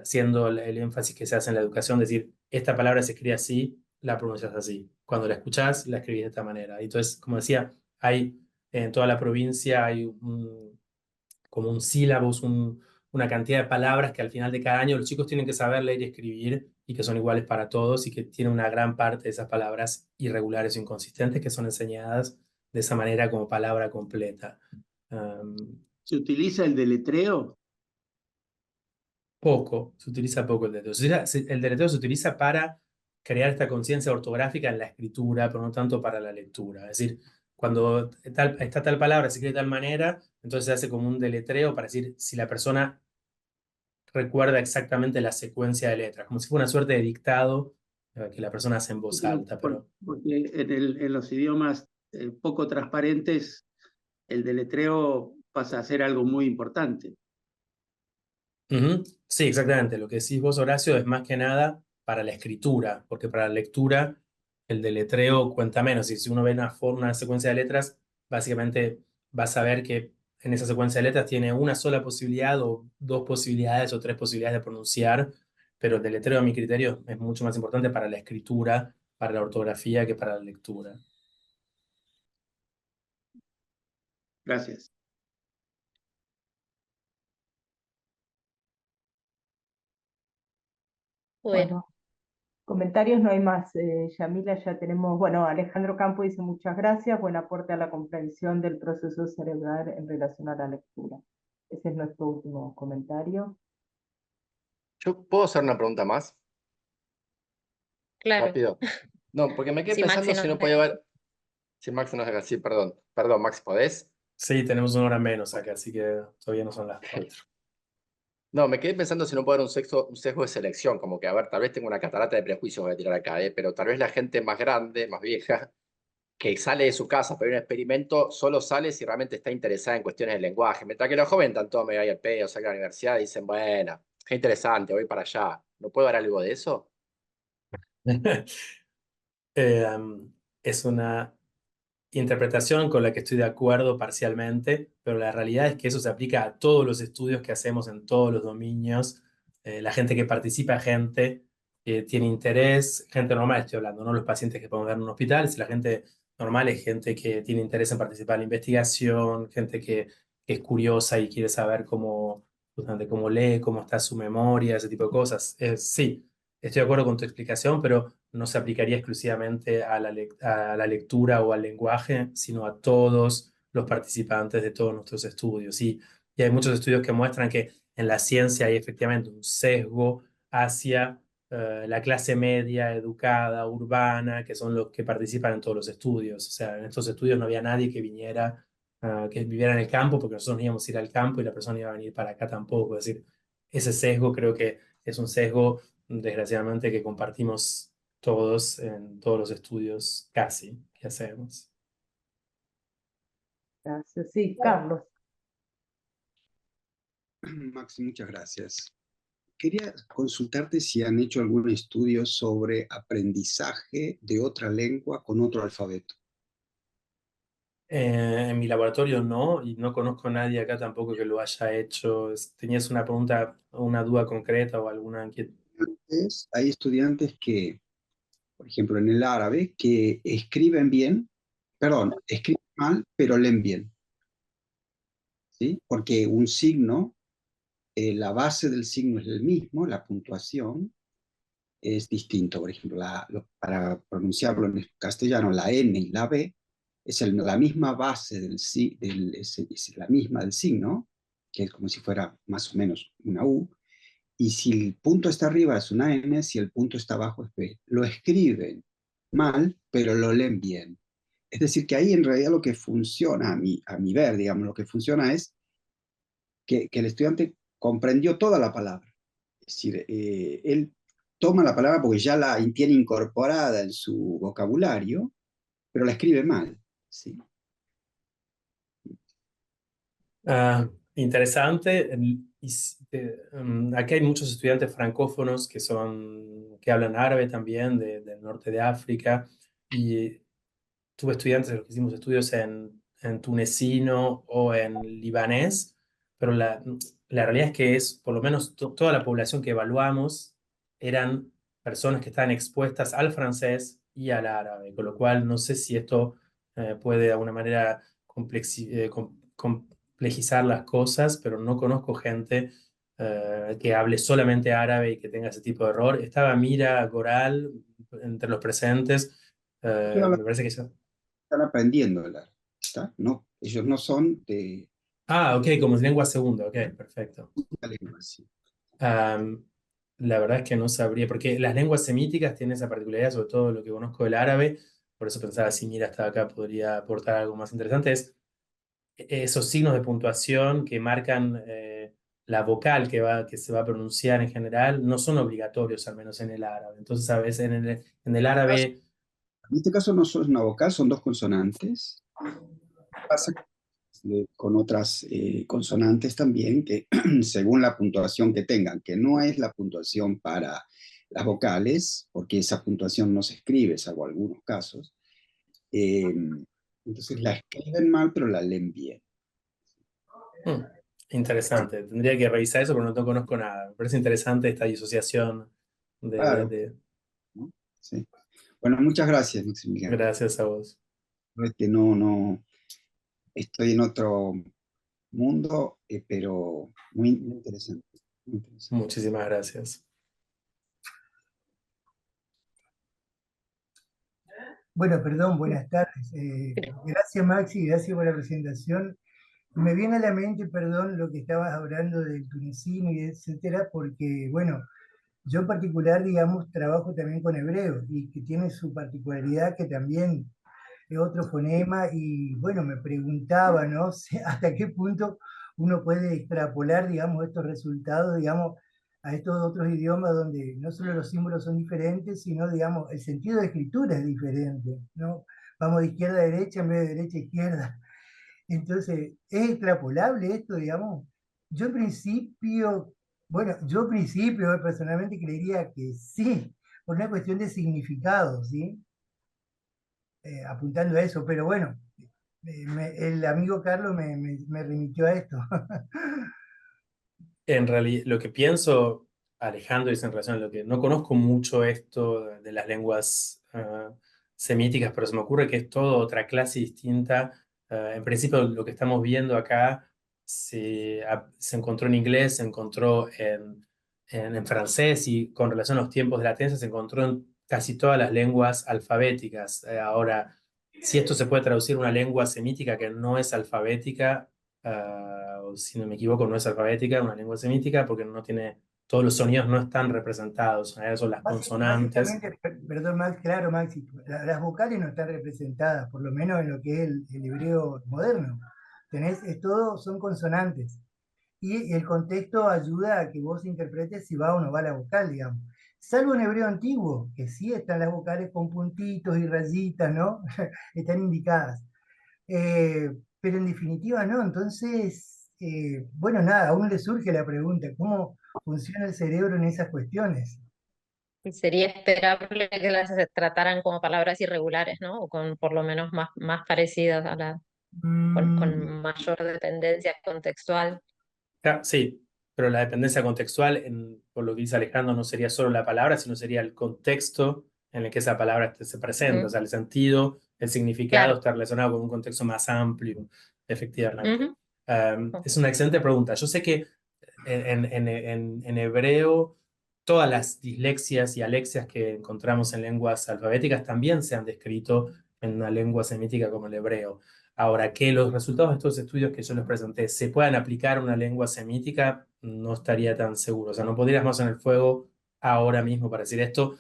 siendo el énfasis que se hace en la educación, decir, esta palabra se escribe así, la pronuncias así. Cuando la escuchás, la escribís de esta manera. Y entonces, como decía, hay en toda la provincia hay como un sílabus, una cantidad de palabras que al final de cada año los chicos tienen que saber leer y escribir y que son iguales para todos y que tienen una gran parte de esas palabras irregulares o inconsistentes que son enseñadas de esa manera como palabra completa. ¿Se utiliza el deletreo? Se utiliza poco el deletreo. El deletreo se utiliza para crear esta conciencia ortográfica en la escritura, pero no tanto para la lectura. Es decir, cuando está tal palabra, se escribe de tal manera, entonces se hace como un deletreo para decir si la persona recuerda exactamente la secuencia de letras, como si fuera una suerte de dictado que la persona hace en voz alta. Porque en los idiomas poco transparentes, el deletreo pasa a ser algo muy importante. Sí, exactamente. Lo que decís vos, Horacio, es más que nada para la escritura, porque para la lectura el deletreo cuenta menos. Y si uno ve una secuencia de letras, básicamente va a saber que en esa secuencia de letras tiene una sola posibilidad o dos posibilidades o tres posibilidades de pronunciar, pero el deletreo, a mi criterio, es mucho más importante para la escritura, para la ortografía, que para la lectura. Gracias. Bueno, comentarios no hay más. Yamila, ya tenemos, bueno, Alejandro Campo dice muchas gracias, buen aporte a la comprensión del proceso cerebral en relación a la lectura. Ese es nuestro último comentario. ¿Yo puedo hacer una pregunta más? Claro. Rápido. No, porque me quedé Si Maxi pensando si no no podía haber... Si Max no es acá, sí, perdón. Perdón, Max, ¿podés? Sí, tenemos una hora menos acá, así que todavía no son las 4. No, me quedé pensando si no puede haber un sesgo de selección, como que, a ver, tal vez tengo una catarata de prejuicios que voy a tirar acá, pero tal vez la gente más grande, más vieja, que sale de su casa para ir a un experimento, solo sale si realmente está interesada en cuestiones del lenguaje. Mientras que los jóvenes están todos medio ahí al pedo, salen a la universidad y dicen, bueno, qué interesante, voy para allá. ¿No puede haber algo de eso? Es una interpretación con la que estoy de acuerdo parcialmente, pero la realidad es que eso se aplica a todos los estudios que hacemos en todos los dominios. La gente que participa, gente que tiene interés, gente normal estoy hablando, no los pacientes que podemos ver en un hospital, si la gente normal es gente que tiene interés en participar en la investigación, gente que es curiosa y quiere saber cómo, justamente cómo lee, cómo está su memoria, ese tipo de cosas. Sí, estoy de acuerdo con tu explicación, pero no se aplicaría exclusivamente a a la lectura o al lenguaje, sino a todos los participantes de todos nuestros estudios. Y hay muchos estudios que muestran que en la ciencia hay efectivamente un sesgo hacia la clase media, educada, urbana, que son los que participan en todos los estudios. O sea, en estos estudios no había nadie que viniera, que viviera en el campo, porque nosotros no íbamos a ir al campo y la persona iba a venir para acá tampoco. Es decir, ese sesgo creo que es un sesgo, desgraciadamente, que compartimos todos en todos los estudios casi que hacemos. Gracias. Sí, Carlos. Maxi, muchas gracias. Quería consultarte si han hecho algún estudio sobre aprendizaje de otra lengua con otro alfabeto. En mi laboratorio no, y no conozco a nadie acá tampoco que lo haya hecho. ¿Tenías una pregunta, una duda concreta o alguna inquietud? Hay estudiantes que, por ejemplo, en el árabe, que escriben bien, perdón, escriben mal, pero leen bien, ¿sí? Porque un signo, la base del signo es el mismo, la puntuación es distinto. Por ejemplo, para pronunciarlo en castellano, la N y la B es la misma base es la misma del signo, que es como si fuera más o menos una U, y si el punto está arriba es una N, si el punto está abajo es B. Lo escriben mal, pero lo leen bien. Es decir, que ahí en realidad lo que funciona, a mi ver, digamos, lo que funciona es que el estudiante comprendió toda la palabra. Es decir, él toma la palabra porque ya la tiene incorporada en su vocabulario, pero la escribe mal, ¿sí? Interesante. Aquí hay muchos estudiantes francófonos que hablan árabe también, del norte de África, y tuve estudiantes de los que hicimos estudios en tunecino o en libanés, pero la realidad es que por lo menos toda la población que evaluamos eran personas que estaban expuestas al francés y al árabe, con lo cual no sé si esto puede de alguna manera complejizar las cosas, pero no conozco gente que hable solamente árabe y que tenga ese tipo de error. Estaba Mira Goral entre los presentes. Me parece que eso. Están aprendiendo el árabe, ¿está? No, ellos no son de Ok, como lengua segunda, ok, perfecto. la lengua, sí. La verdad es que no sabría, porque las lenguas semíticas tienen esa particularidad, sobre todo lo que conozco del árabe, por eso pensaba si Mira estaba acá podría aportar algo más interesante, es esos signos de puntuación que marcan la vocal que se va a pronunciar en general, no son obligatorios, al menos en el árabe. Entonces, a veces en el árabe. En este caso no son una vocal, son dos consonantes. Pasa con otras consonantes también, que según la puntuación que tengan, que no es la puntuación para las vocales, porque esa puntuación no se escribe, salvo algunos casos, entonces la escriben mal, pero la leen bien. Interesante, tendría que revisar eso, pero no conozco nada. Me parece interesante esta disociación Claro, ¿no? Sí. Bueno, muchas gracias, Maximiliano. Gracias a vos. No, estoy en otro mundo, pero muy interesante. Muy interesante. Muchísimas gracias. Bueno, perdón, buenas tardes. Gracias Maxi, gracias por la presentación. Me viene a la mente, perdón, lo que estabas hablando del tunecino y etcétera, porque, bueno, yo en particular, digamos, trabajo también con hebreo y que tiene su particularidad que también es otro fonema y, bueno, me preguntaba, ¿no? Hasta qué punto uno puede extrapolar, digamos, estos resultados, digamos, a estos otros idiomas donde no solo los símbolos son diferentes, sino, digamos, el sentido de escritura es diferente, ¿no? Vamos de izquierda a derecha en vez de derecha a izquierda. Entonces, ¿es extrapolable esto, digamos? Yo en principio, bueno, yo en principio personalmente creería que sí, por una cuestión de significado, ¿sí? Apuntando a eso, pero bueno, el amigo Carlos me remitió a esto. En realidad, lo que pienso, Alejandro, es en relación a lo que no conozco mucho esto de las lenguas semíticas, pero se me ocurre que es toda otra clase distinta. En principio, lo que estamos viendo acá se encontró en inglés, se encontró en francés y con relación a los tiempos de latencia se encontró en casi todas las lenguas alfabéticas. Ahora, si esto se puede traducir a una lengua semítica que no es alfabética, o si no me equivoco, no es alfabética, una lengua semítica, porque no tiene, todos los sonidos no están representados, son las consonantes. Básicamente, perdón, Max, claro, Maxi, las vocales no están representadas, por lo menos en lo que es el hebreo moderno. Son consonantes. Y el contexto ayuda a que vos interpretes si va o no va la vocal, digamos. Salvo en hebreo antiguo, que sí están las vocales con puntitos y rayitas, ¿no? Están indicadas. Pero en definitiva no, entonces, bueno, nada, a uno le surge la pregunta, ¿cómo funciona el cerebro en esas cuestiones? Y sería esperable que las trataran como palabras irregulares, ¿no? O con por lo menos más parecidas a con mayor dependencia contextual. Sí, pero la dependencia contextual, por lo que dice Alejandro, no sería solo la palabra, sino sería el contexto en el que esa palabra se presenta, o sea, el sentido, el significado está relacionado con un contexto más amplio, efectivamente. Es una excelente pregunta. Yo sé que en hebreo todas las dislexias y alexias que encontramos en lenguas alfabéticas también se han descrito en una lengua semítica como el hebreo. Ahora, que los resultados de estos estudios que yo les presenté se puedan aplicar a una lengua semítica, no estaría tan seguro. O sea, no podríamos en el fuego ahora mismo para decir esto.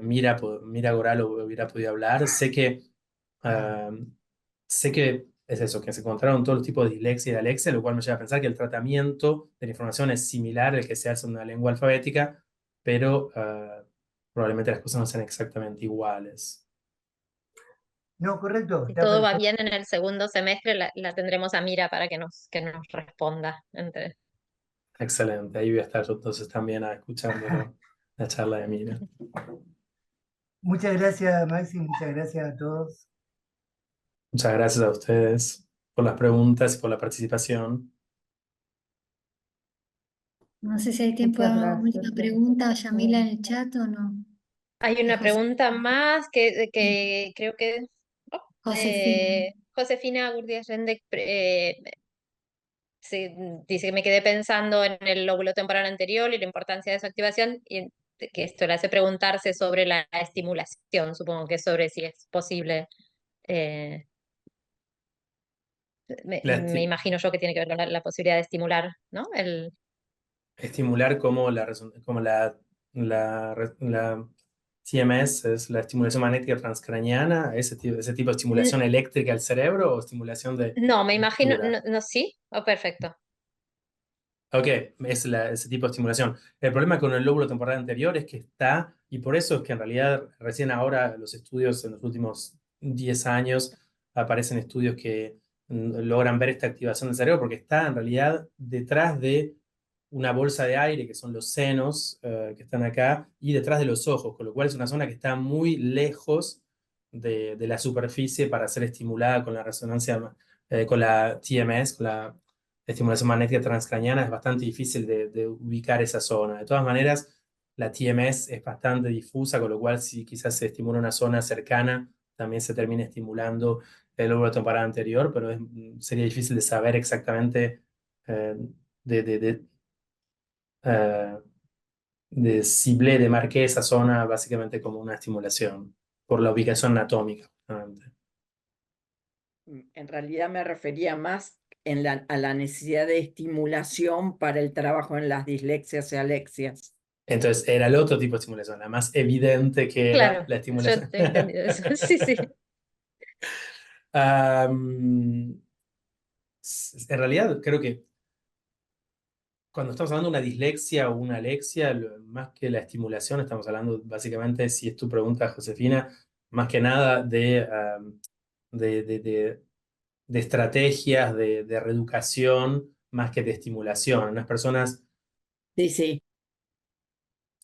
Mira Goral hubiera podido hablar. Sé que es eso, que se encontraron todos los tipos de dislexia y de alexia, lo cual me lleva a pensar que el tratamiento de la información es similar al que se hace en una lengua alfabética, pero probablemente las cosas no sean exactamente iguales. No, correcto. Si todo va bien en el segundo semestre, la tendremos a Mira para que nos responda. Excelente, ahí voy a estar yo entonces también escuchando la charla de Mira. Muchas gracias, Maxi, muchas gracias a todos. Muchas gracias a ustedes por las preguntas y por la participación. No sé si hay tiempo de una última pregunta, Yamila, en el chat o no. Hay una pregunta más que creo que Josefina Gurdias Rendek dice que me quedé pensando en el lóbulo temporal anterior y la importancia de su activación, y que esto le hace preguntarse sobre la estimulación, supongo que sobre si es posible. Me imagino yo que tiene que ver con la posibilidad de estimular, ¿no? Estimular como la TMS, es la estimulación magnética transcraniana, ese tipo de estimulación eléctrica al cerebro o estimulación de... No, me imagino, no, sí, perfecto. Ok, es ese tipo de estimulación. El problema con el lóbulo temporal anterior es que está, y por eso es que en realidad recién ahora los estudios en los últimos 10 años aparecen estudios que logran ver esta activación del cerebro, porque está en realidad detrás de una bolsa de aire, que son los senos que están acá, y detrás de los ojos, con lo cual es una zona que está muy lejos de la superficie para ser estimulada con la resonancia, con la TMS, con la estimulación magnética transcraniana. Es bastante difícil de ubicar esa zona. De todas maneras, la TMS es bastante difusa, con lo cual si quizás se estimula una zona cercana, también se termina estimulando el lóbulo temporal anterior, pero sería difícil de saber exactamente de marqué esa zona básicamente como una estimulación por la ubicación anatómica. En realidad me refería más a la necesidad de estimulación para el trabajo en las dislexias y alexias. Entonces era el otro tipo de estimulación, la más evidente que era la estimulación. Yo he entendido eso. Sí, sí. En realidad creo que cuando estamos hablando de una dislexia o una alexia, más que la estimulación, estamos hablando básicamente, si es tu pregunta, Josefina, más que nada de estrategias de reeducación más que de estimulación. Unas personas... Sí, sí.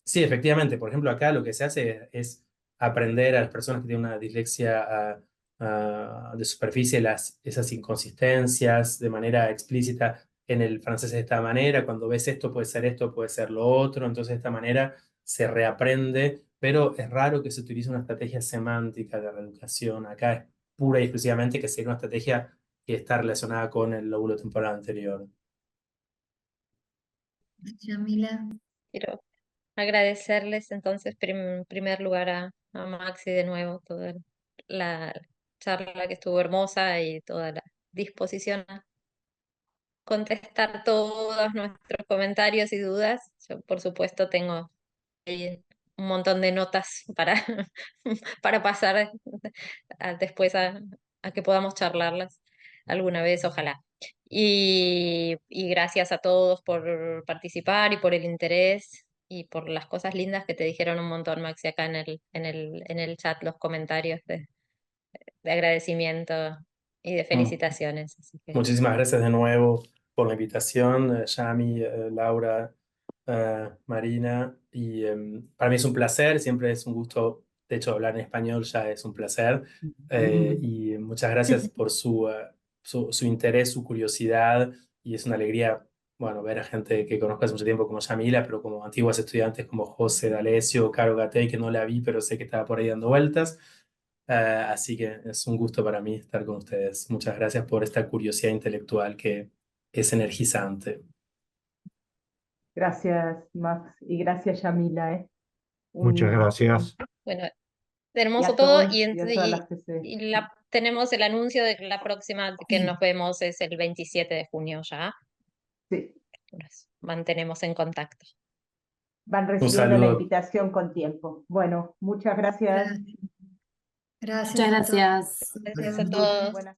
Sí, efectivamente. Por ejemplo, acá lo que se hace es aprender a las personas que tienen una dislexia de superficie esas inconsistencias de manera explícita. En el francés de esta manera, cuando ves esto puede ser lo otro, entonces de esta manera se reaprende pero es raro que se utilice una estrategia semántica de reeducación. Acá es pura y exclusivamente que sería una estrategia que está relacionada con el lóbulo temporal anterior. Yamila. Quiero agradecerles entonces en primer lugar a Maxi de nuevo toda la charla que estuvo hermosa y toda la disposición a contestar todos nuestros comentarios y dudas. Yo, por supuesto, tengo ahí un montón de notas para, para pasar después a que podamos charlarlas alguna vez, ojalá. Y gracias a todos por participar y por el interés y por las cosas lindas que te dijeron un montón, Maxi, acá en el chat, los comentarios de agradecimiento y de felicitaciones. Así que Muchísimas gracias de nuevo por la invitación, Yami, Laura, Marina. Y para mí es un placer, siempre es un gusto. De hecho, hablar en español ya es un placer. Y muchas gracias por su interés, su curiosidad. Y es una alegría, bueno, ver a gente que conozco hace mucho tiempo como Yamila, pero como antiguas estudiantes como José D'Alessio, Caro Gatey, que no la vi, pero sé que estaba por ahí dando vueltas. Así que es un gusto para mí estar con ustedes. Muchas gracias por esta curiosidad intelectual que es energizante. Gracias, Max, y gracias, Yamila. Muchas gracias. bueno, Y hermoso a todo. todos y a todas las que se... Tenemos el anuncio de que la próxima que nos vemos es el 27 de junio ya. Sí, Nos mantenemos en contacto. van Un recibiendo la saludo. invitación con tiempo. Bueno, muchas gracias. Gracias. Muchas gracias. Gracias a todos. Buenas